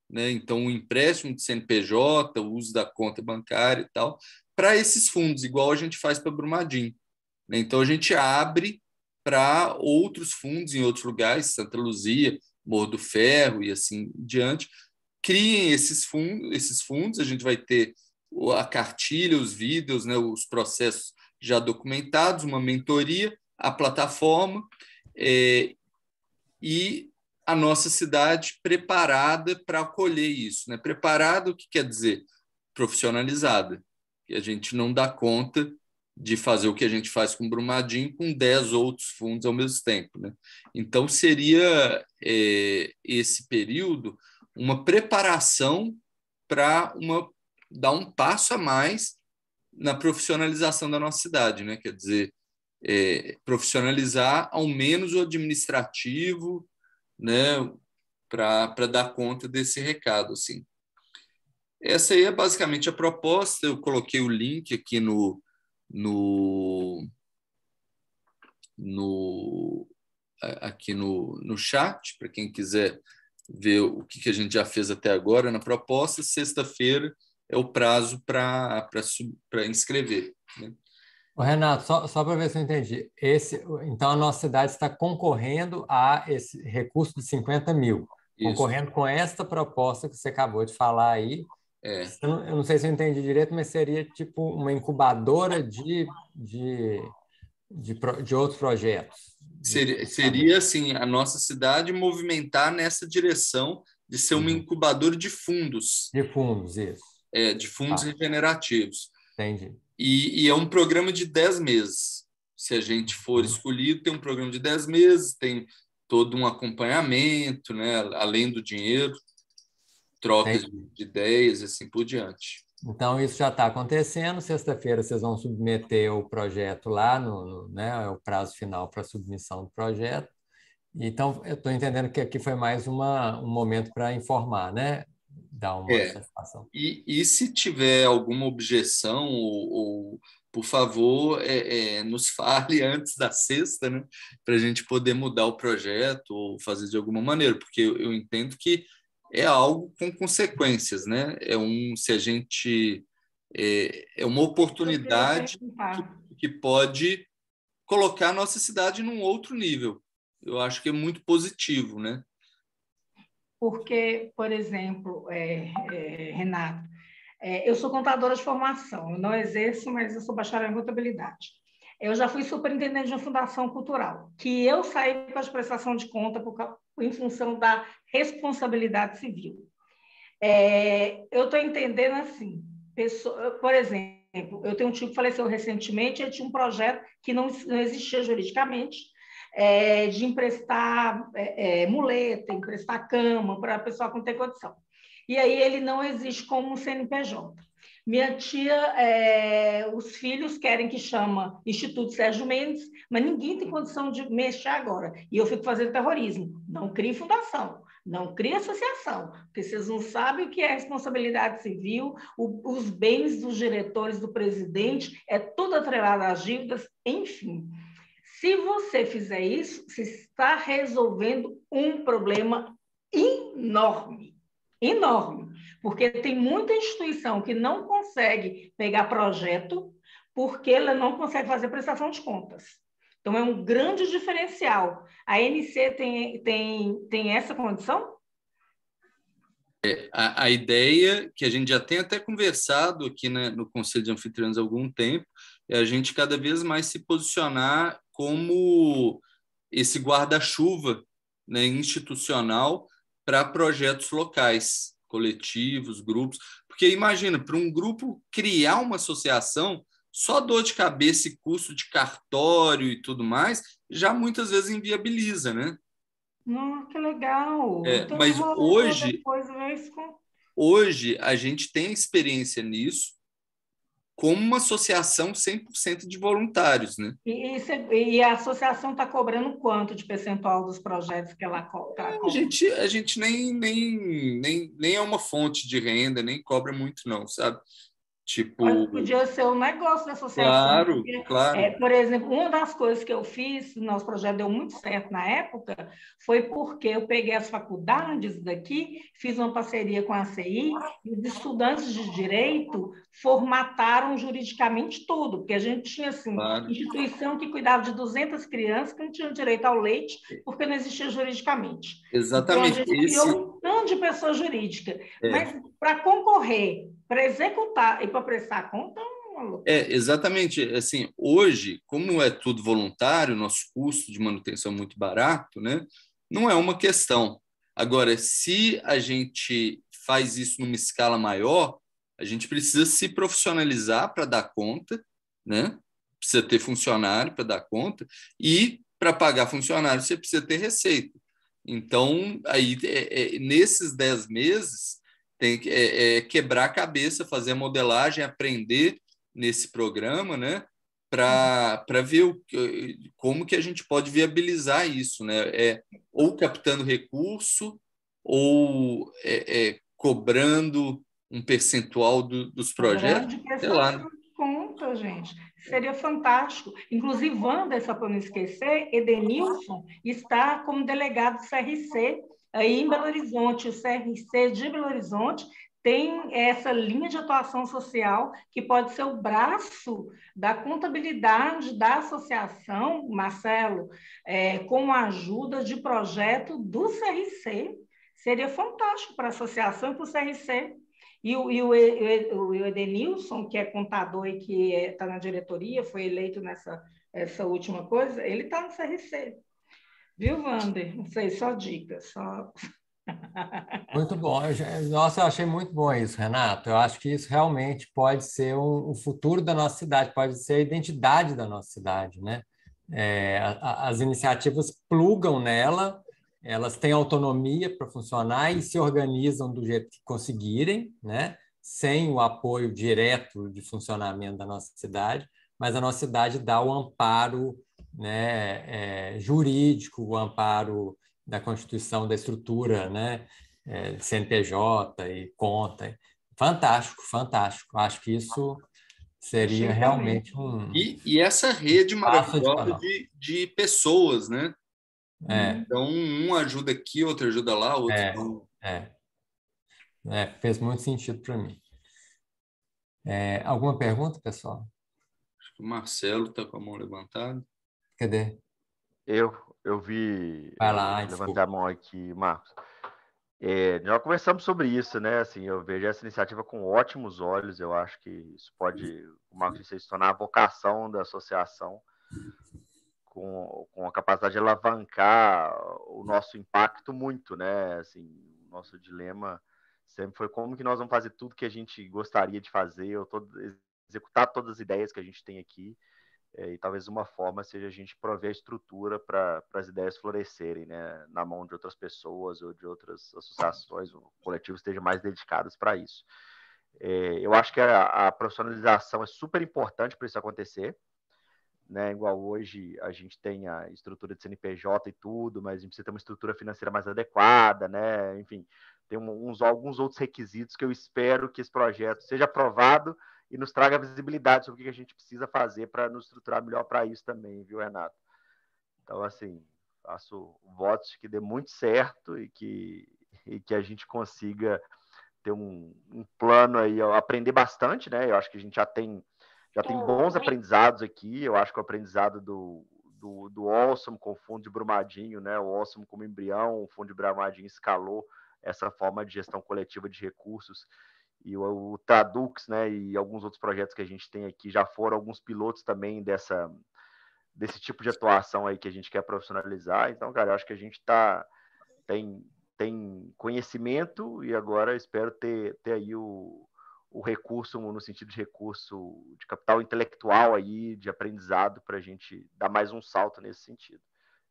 né? Então, o empréstimo de CNPJ, o uso da conta bancária e tal, para esses fundos, igual a gente faz para Brumadinho. Então, a gente abre para outros fundos em outros lugares, Santa Luzia, Morro do Ferro e assim diante. Criem esses fundos, a gente vai ter a cartilha, os vídeos, né, os processos já documentados, uma mentoria, a plataforma, e a nossa cidade preparada para acolher isso, né? Preparada, o que quer dizer? Profissionalizada. E a gente não dá conta de fazer o que a gente faz com Brumadinho com 10 outros fundos ao mesmo tempo, né? Então, seria esse período uma preparação para dar um passo a mais na profissionalização da nossa cidade, né? Quer dizer, profissionalizar ao menos o administrativo, né? Para dar conta desse recado, assim. Essa aí é basicamente a proposta. Eu coloquei o link aqui no chat, para quem quiser ver o que a gente já fez até agora na proposta. Sexta-feira é o prazo para inscrever, né? Renato, só para ver se eu entendi. Então, a nossa cidade está concorrendo a esse recurso de 50 mil, concorrendo com esta proposta que você acabou de falar aí. Eu não sei se eu entendi direito, mas seria tipo uma incubadora de outros projetos. Seria assim, a nossa cidade movimentar nessa direção de ser uma incubadora de fundos. De fundos, isso. De fundos regenerativos. Entendi. E é um programa de 10 meses. Se a gente for escolhido, tem um programa de 10 meses, tem todo um acompanhamento, né? Além do dinheiro, trocas de ideias, assim por diante. Então, isso já está acontecendo. Sexta-feira vocês vão submeter o projeto lá, né, é o prazo final para submissão do projeto. Então, eu estou entendendo que aqui foi mais um momento para informar, né? Dar uma satisfação. E se tiver alguma objeção, ou por favor, nos fale antes da sexta, né? Para a gente poder mudar o projeto ou fazer de alguma maneira, porque eu entendo que é algo com consequências, né? Se a gente é uma oportunidade que pode colocar a nossa cidade num outro nível. Eu acho que é muito positivo, né? Porque, por exemplo, Renato, eu sou contadora de formação, eu não exerço, mas eu sou bacharel em contabilidade. Eu já fui superintendente de uma fundação cultural, que eu saí com a prestação de conta em função da responsabilidade civil. Eu estou entendendo assim, por exemplo, eu tenho um tio que faleceu recentemente, ele tinha um projeto que não existia juridicamente, de emprestar muleta, emprestar cama para a pessoa que não tem condição. E aí ele não existe como um CNPJ. Minha tia, os filhos querem que chama Instituto Sérgio Mendes, mas ninguém tem condição de mexer agora. E eu fico fazendo terrorismo. Não crie fundação, não crie associação, porque vocês não sabem o que é responsabilidade civil, os bens dos diretores, do presidente, é tudo atrelado às dívidas, enfim. Se você fizer isso, você está resolvendo um problema enorme, enorme, porque tem muita instituição que não consegue pegar projeto porque ela não consegue fazer prestação de contas. Então, é um grande diferencial. A NC tem essa condição? A ideia, que a gente já tem até conversado aqui, né, no Conselho de Anfitriões há algum tempo, é a gente cada vez mais se posicionar como esse guarda-chuva, né, institucional para projetos locais, coletivos, grupos. Porque imagina, para um grupo criar uma associação, só dor de cabeça e custo de cartório e tudo mais, já muitas vezes inviabiliza, né? Que legal! Então, mas hoje a gente tem experiência nisso, como uma associação 100% de voluntários, né? E a associação está cobrando quanto de percentual dos projetos que ela cobra? A gente nem é uma fonte de renda, nem cobra muito, não, sabe? Tipo... Podia ser um negócio da associação. Claro, porque, claro. Por exemplo, uma das coisas que eu fiz, nosso projeto deu muito certo na época, foi porque eu peguei as faculdades daqui, fiz uma parceria com a ACI, e os estudantes de direito formataram juridicamente tudo, porque a gente tinha, assim, instituição que cuidava de 200 crianças que não tinham direito ao leite, porque não existia juridicamente. Exatamente. Então, a gente criou um tanto de pessoa jurídica. Mas, para concorrer, para executar e para prestar conta, exatamente. Assim, hoje, como é tudo voluntário, nosso custo de manutenção é muito barato, né? não é uma questão. Agora, se a gente faz isso numa escala maior, a gente precisa se profissionalizar para dar conta, né? Precisa ter funcionário para dar conta, e para pagar funcionário você precisa ter receita. Então, aí, nesses 10 meses, tem que quebrar a cabeça, fazer a modelagem, aprender nesse programa, né? Para ver como que a gente pode viabilizar isso, né? Ou captando recurso, ou cobrando um percentual dos projetos. Grande prestação de conta, gente. Seria fantástico. Inclusive, Wanda, só para não esquecer, Edenilson está como delegado do CRC aí em Belo Horizonte. O CRC de Belo Horizonte tem essa linha de atuação social que pode ser o braço da contabilidade da associação, Marcelo, com a ajuda de projeto do CRC. Seria fantástico para a associação e para o CRC. E o Edenilson, que é contador e que está na diretoria, foi eleito essa última coisa, ele está no CRC. Viu, Wander? Não sei, só dicas. Só... Muito bom. Nossa, eu achei muito bom isso, Renato. Eu acho que isso realmente pode ser o futuro da nossa cidade, pode ser a identidade da nossa cidade, né? As iniciativas plugam nela, elas têm autonomia para funcionar e se organizam do jeito que conseguirem, né? Sem o apoio direto de funcionamento da nossa cidade, mas a nossa cidade dá o amparo, né, jurídico, o amparo da Constituição, da estrutura, né, CNPJ e conta. Fantástico, fantástico. Acho que isso seria realmente um... E essa rede maravilhosa de pessoas, né? Então, um ajuda aqui, outro ajuda lá, outro... fez muito sentido para mim. Alguma pergunta, pessoal? Acho que o Marcelo está com a mão levantada. Cadê? Eu vi... Vai lá, levantar a mão aqui, Marcos. Já conversamos sobre isso, né? Assim, eu vejo essa iniciativa com ótimos olhos. Eu acho que isso pode, o Marcos disse, se tornar a vocação da associação, com a capacidade de alavancar o nosso impacto muito, né? Assim, o nosso dilema sempre foi como que nós vamos fazer tudo que a gente gostaria de fazer, executar todas as ideias que a gente tem aqui, e talvez uma forma seja a gente prover a estrutura para as ideias florescerem, né? Na mão de outras pessoas ou de outras associações ou coletivos estejam mais dedicados para isso. Eu acho que a profissionalização é super importante para isso acontecer, né? Igual hoje a gente tem a estrutura de CNPJ e tudo, mas a gente precisa ter uma estrutura financeira mais adequada, né? Enfim, tem alguns outros requisitos que eu espero que esse projeto seja aprovado e nos traga visibilidade sobre o que a gente precisa fazer para nos estruturar melhor para isso também, viu, Renato? Então, assim, faço votos que dê muito certo e que a gente consiga ter um plano aí, aprender bastante, né? Eu acho que a gente já tem bons aprendizados aqui. Eu acho que o aprendizado do Awesome com o fundo de Brumadinho, né? O Awesome como embrião, o fundo de Brumadinho escalou essa forma de gestão coletiva de recursos, e o Tradux, né? E alguns outros projetos que a gente tem aqui já foram alguns pilotos também desse tipo de atuação aí que a gente quer profissionalizar. Então, cara, eu acho que a gente tem conhecimento e agora eu espero ter aí o recurso, no sentido de recurso de capital intelectual aí, de aprendizado, para a gente dar mais um salto nesse sentido.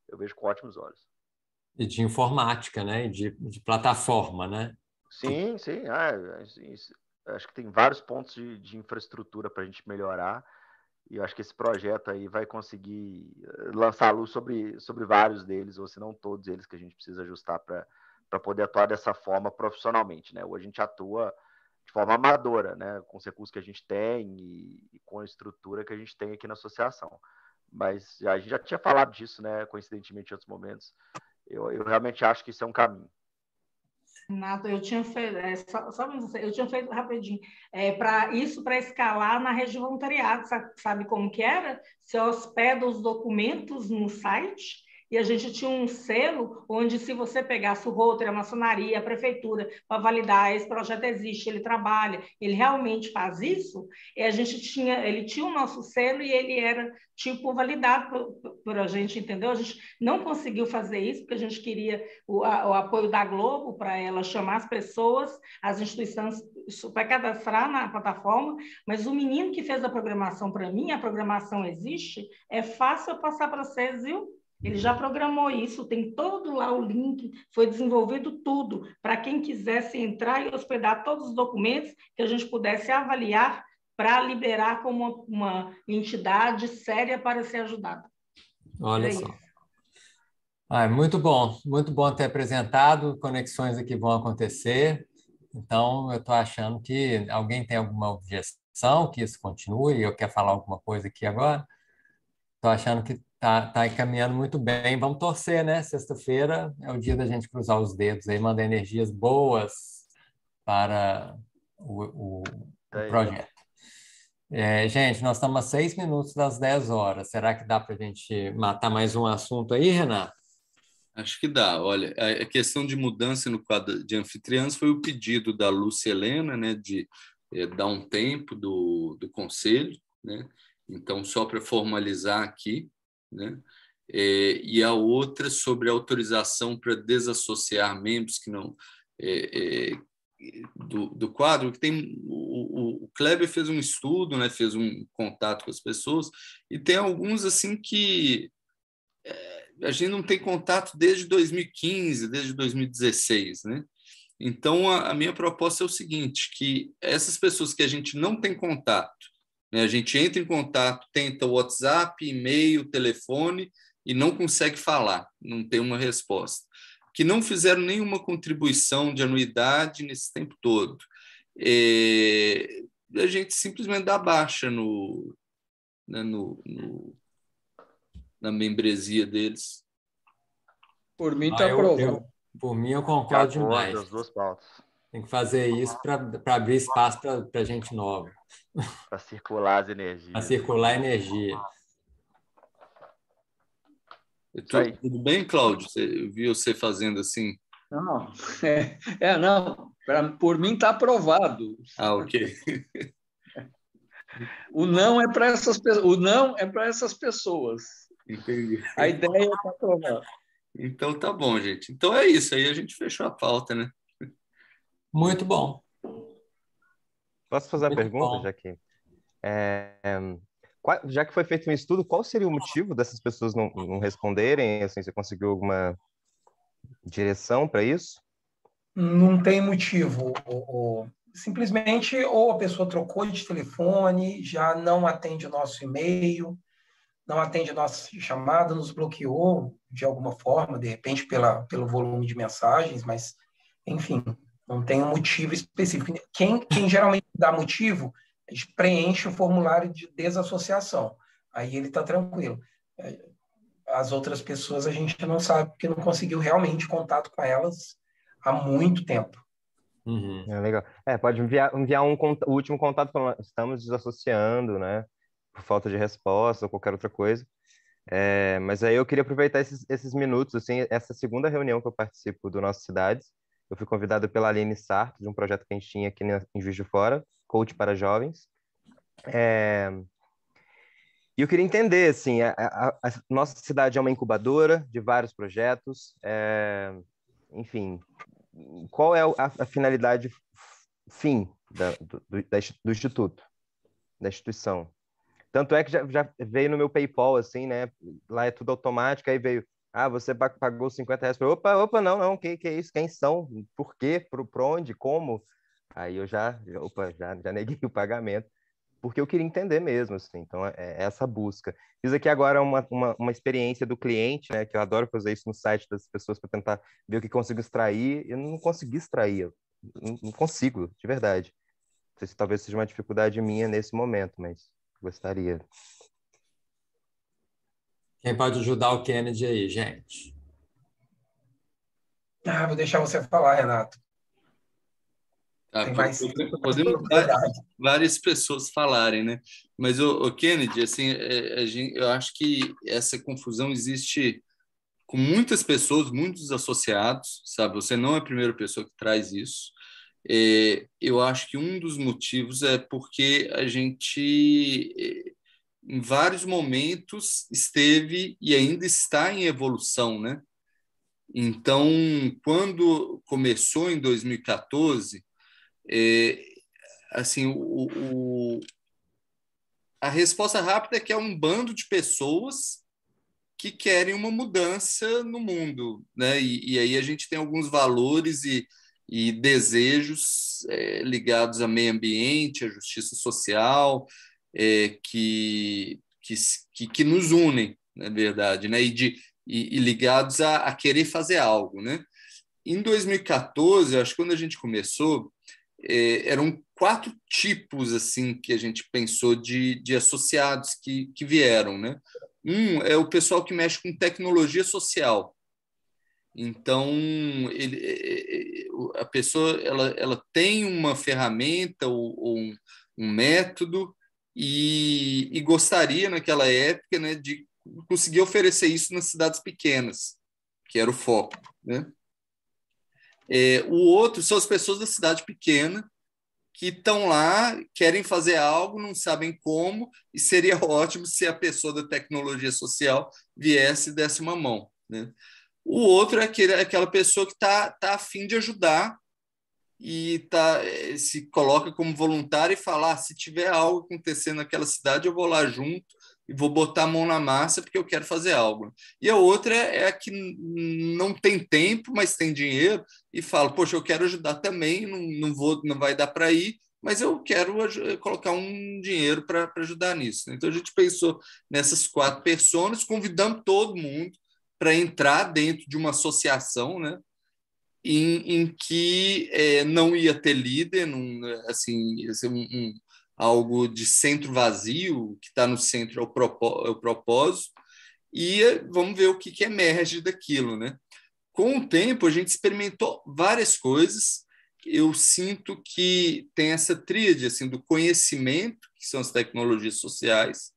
Eu vejo com ótimos olhos. E de informática, né? E de plataforma, né? Sim. Acho que tem vários pontos de infraestrutura para a gente melhorar, e eu acho que esse projeto aí vai conseguir lançar luz sobre vários deles, ou se não todos eles, que a gente precisa ajustar para poder atuar dessa forma profissionalmente, né? Hoje a gente atua de forma amadora, né? Com os recursos que a gente tem e com a estrutura que a gente tem aqui na associação. Mas a gente já tinha falado disso, né? Coincidentemente em outros momentos. Eu realmente acho que isso é um caminho. Renato, eu tinha feito, eu tinha feito rapidinho, para escalar na rede de voluntariado, sabe como que era? Você hospeda os documentos no site e a gente tinha um selo onde, se você pegasse o Rotary, a maçonaria, a prefeitura, para validar, esse projeto existe, ele trabalha, ele realmente faz isso, e ele tinha o nosso selo e ele era, tipo, validado por a gente, entendeu? A gente não conseguiu fazer isso, porque a gente queria o apoio da Globo para ela chamar as pessoas, as instituições, para cadastrar na plataforma, mas o menino que fez a programação para mim, a programação existe, é fácil eu passar para vocês, viu? Ele já programou isso, tem todo lá o link, foi desenvolvido tudo, para quem quisesse entrar e hospedar todos os documentos que a gente pudesse avaliar para liberar como uma entidade séria para ser ajudada. Olha só. Muito bom ter apresentado, conexões aqui vão acontecer, então eu estou achando que alguém tem alguma objeção, que isso continue, eu quero falar alguma coisa aqui agora, estou achando que está caminhando muito bem. Vamos torcer, né? Sexta-feira é o dia da gente cruzar os dedos aí, mandar energias boas para o projeto. Gente, nós estamos a 6 minutos das 10 horas. Será que dá para a gente matar mais um assunto aí, Renato? Acho que dá. Olha, a questão de mudança no quadro de anfitriãs foi o pedido da Lúcia Helena, né, de dar um tempo do conselho, né? Então, só para formalizar aqui, né? E a outra sobre autorização para desassociar membros que não do quadro, que tem o Kleber fez um estudo, né? Fez um contato com as pessoas, e tem alguns assim que a gente não tem contato desde 2015, desde 2016, né? Então, a minha proposta é o seguinte, que essas pessoas que a gente não tem contato, né, a gente entra em contato, tenta o WhatsApp, e-mail, telefone e não consegue falar, não tem uma resposta, que não fizeram nenhuma contribuição de anuidade nesse tempo todo. A gente simplesmente dá baixa na membresia deles. Por mim está aprovado. Por mim, eu concordo demais. Das duas pautas. Tem que fazer isso para abrir espaço para gente nova. Para circular as energias. Para circular a energia. Tudo bem, Cláudio? Eu vi você fazendo assim. Não, não. Por mim está aprovado. Ok. O não é para essas pessoas. O não é para essas pessoas. Entendi. A ideia está aprovada. Então tá bom, gente. Então é isso. Aí a gente fechou a pauta, né? Muito bom. Posso fazer a pergunta, já que já que foi feito um estudo, qual seria o motivo dessas pessoas não responderem? Assim, você conseguiu alguma direção para isso? Não tem motivo. Simplesmente ou a pessoa trocou de telefone, já não atende o nosso e-mail, não atende a nossa chamada, nos bloqueou de alguma forma, de repente pelo volume de mensagens, mas, enfim, não tem um motivo específico. Quem geralmente dá motivo, a gente preenche o formulário de desassociação. Aí ele está tranquilo. As outras pessoas a gente não sabe, porque não conseguiu realmente contato com elas há muito tempo. Uhum. Legal. Pode enviar o último contato, falando, estamos desassociando, né? Por falta de resposta ou qualquer outra coisa. Mas aí eu queria aproveitar esses minutos, assim, essa segunda reunião que eu participo do Nossas Cidades. Eu fui convidado pela Aline Sarto, de um projeto que a gente tinha aqui em Juiz de Fora, Coach para Jovens. E eu queria entender, assim, a nossa cidade é uma incubadora de vários projetos, enfim, qual é a finalidade fim do Instituto, da instituição? Tanto é que já veio no meu PayPal, assim, né? Lá é tudo automático, aí veio, você pagou R$50. Opa, não, que é isso? Quem são? Por quê? Por onde? Como? Aí eu já neguei o pagamento, porque eu queria entender mesmo, assim. Então, é essa busca. Isso aqui agora é uma experiência do cliente, né? Que eu adoro fazer isso no site das pessoas para tentar ver o que consigo extrair. Eu não consegui extrair, não consigo, de verdade. Não sei se talvez seja uma dificuldade minha nesse momento, mas gostaria. Quem pode ajudar o Kennedy aí, gente? Vou deixar você falar, Renato. Podemos várias pessoas falarem, né? Mas o Kennedy, assim, eu acho que essa confusão existe com muitas pessoas, muitos associados, sabe? Você não é a primeira pessoa que traz isso. Eu acho que um dos motivos é porque a gente, em vários momentos, esteve e ainda está em evolução, né? Então, quando começou em 2014, assim, a resposta rápida é que é um bando de pessoas que querem uma mudança no mundo, né? E aí a gente tem alguns valores e desejos ligados ao meio ambiente, à justiça social, que nos unem, na verdade, né? E ligados a querer fazer algo, né? Em 2014, acho que quando a gente começou, eram 4 tipos assim que a gente pensou de associados que vieram, né? Um é o pessoal que mexe com tecnologia social. Então, a pessoa ela tem uma ferramenta ou um método e gostaria, naquela época, né, de conseguir oferecer isso nas cidades pequenas, que era o foco, né? O outro são as pessoas da cidade pequena que estão lá, querem fazer algo, não sabem como, e seria ótimo se a pessoa da tecnologia social viesse e desse uma mão, né? O outro é aquela pessoa que tá a fim de ajudar e se coloca como voluntário e fala, se tiver algo acontecendo naquela cidade, eu vou lá junto e vou botar a mão na massa porque eu quero fazer algo. E a outra é a que não tem tempo, mas tem dinheiro e fala, poxa, eu quero ajudar também, não vai dar para ir, mas eu quero colocar um dinheiro para ajudar nisso. Então, a gente pensou nessas 4 pessoas, convidamos todo mundo para entrar dentro de uma associação, né, em que não ia ter líder, assim, ia ser algo de centro vazio, que está no centro é o propósito, e vamos ver o que emerge daquilo, né? Com o tempo, a gente experimentou várias coisas. Eu sinto que tem essa tríade assim, do conhecimento, que são as tecnologias sociais,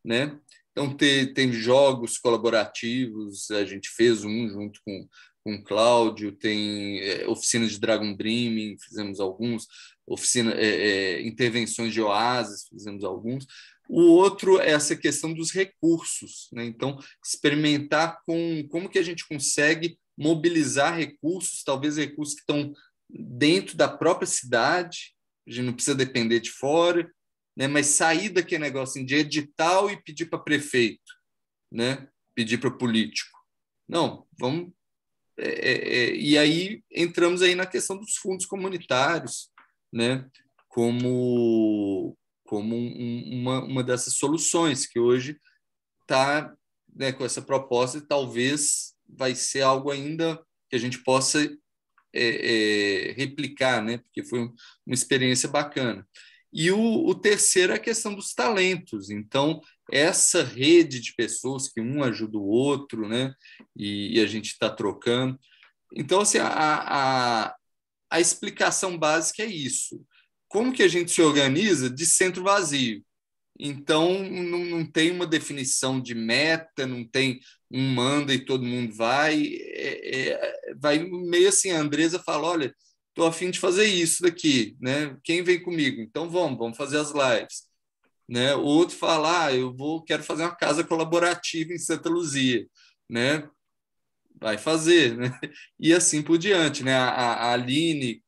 né? Então, tem jogos colaborativos, a gente fez um junto com o Cláudio, tem oficinas de Dragon Dreaming, fizemos alguns, intervenções de Oasis, fizemos alguns. O outro é essa questão dos recursos, né? Então, experimentar como que a gente consegue mobilizar recursos, talvez recursos que estão dentro da própria cidade, a gente não precisa depender de fora, né? Mas sair daquele negócio de edital e pedir para prefeito, né? Pedir para político. Não, vamos... e aí entramos aí na questão dos fundos comunitários, né? Como uma dessas soluções que hoje está, né, com essa proposta e talvez vai ser algo ainda que a gente possa replicar, né? Porque foi uma experiência bacana. E o terceiro é a questão dos talentos. Então, essa rede de pessoas que um ajuda o outro, né? E a gente está trocando. Então, assim, a explicação básica é isso. Como que a gente se organiza de centro vazio? Então, não tem uma definição de meta, não tem um manda e todo mundo vai. Vai meio assim, a Andresa fala, olha, estou a fim de fazer isso daqui, né? Quem vem comigo? Então, vamos fazer as lives. Né? O outro fala, quero fazer uma casa colaborativa em Santa Luzia, né? Vai fazer, né? E assim por diante, né? A Aline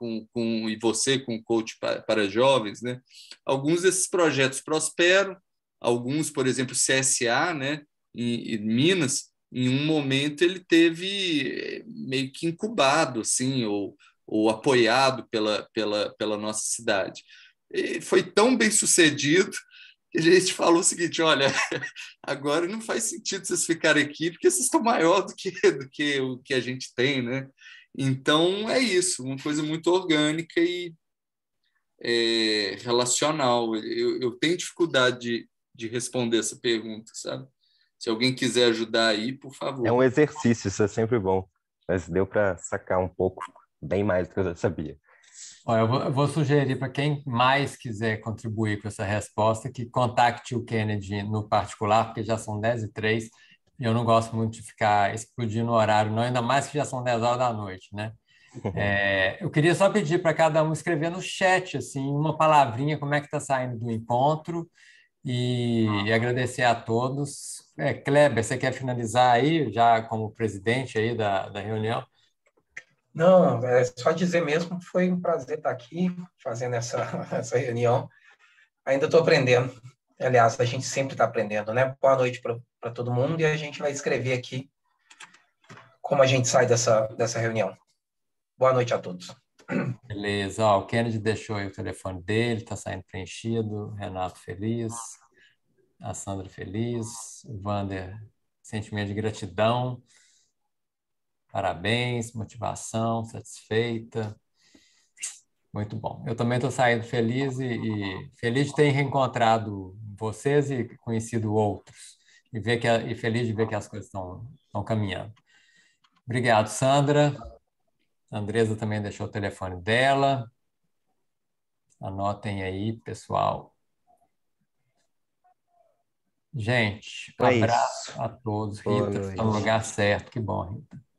e você com o Coach para Jovens, né? Alguns desses projetos prosperam, alguns, por exemplo, CSA, né? Em Minas, em um momento ele teve meio que incubado, assim, ou apoiado pela nossa cidade. E foi tão bem sucedido que a gente falou o seguinte, olha, agora não faz sentido vocês ficarem aqui, porque vocês estão maior do que o que a gente tem, né? Então, é isso, uma coisa muito orgânica e relacional. Eu tenho dificuldade de responder essa pergunta, sabe? Se alguém quiser ajudar aí, por favor. É um exercício, isso é sempre bom, mas deu para sacar um pouco, bem mais do que eu já sabia. Eu vou sugerir para quem mais quiser contribuir com essa resposta que contacte o Kennedy no particular, porque já são 10h03. eu não gosto muito de ficar explodindo o horário, não, ainda mais que já são 10 horas da noite, né? Eu queria só pedir para cada um escrever no chat, assim, uma palavrinha, como é que está saindo do encontro, e agradecer a todos. Kleber, você quer finalizar aí, já como presidente aí da reunião? Não, é só dizer mesmo que foi um prazer estar aqui fazendo essa reunião. Ainda estou aprendendo. Aliás, a gente sempre está aprendendo, né? Boa noite para todo mundo e a gente vai escrever aqui como a gente sai dessa reunião. Boa noite a todos. Beleza. Ó, o Kennedy deixou aí o telefone dele, está saindo preenchido. Renato feliz. A Sandra feliz. O Wander, sentimento de gratidão. Parabéns, motivação, satisfeita. Muito bom. Eu também estou saindo feliz e feliz de ter reencontrado vocês e conhecido outros. E feliz de ver que as coisas estão caminhando. Obrigado, Sandra. A Andresa também deixou o telefone dela. Anotem aí, pessoal. Gente, abraço a todos. Rita, está no lugar certo. Que bom, Rita.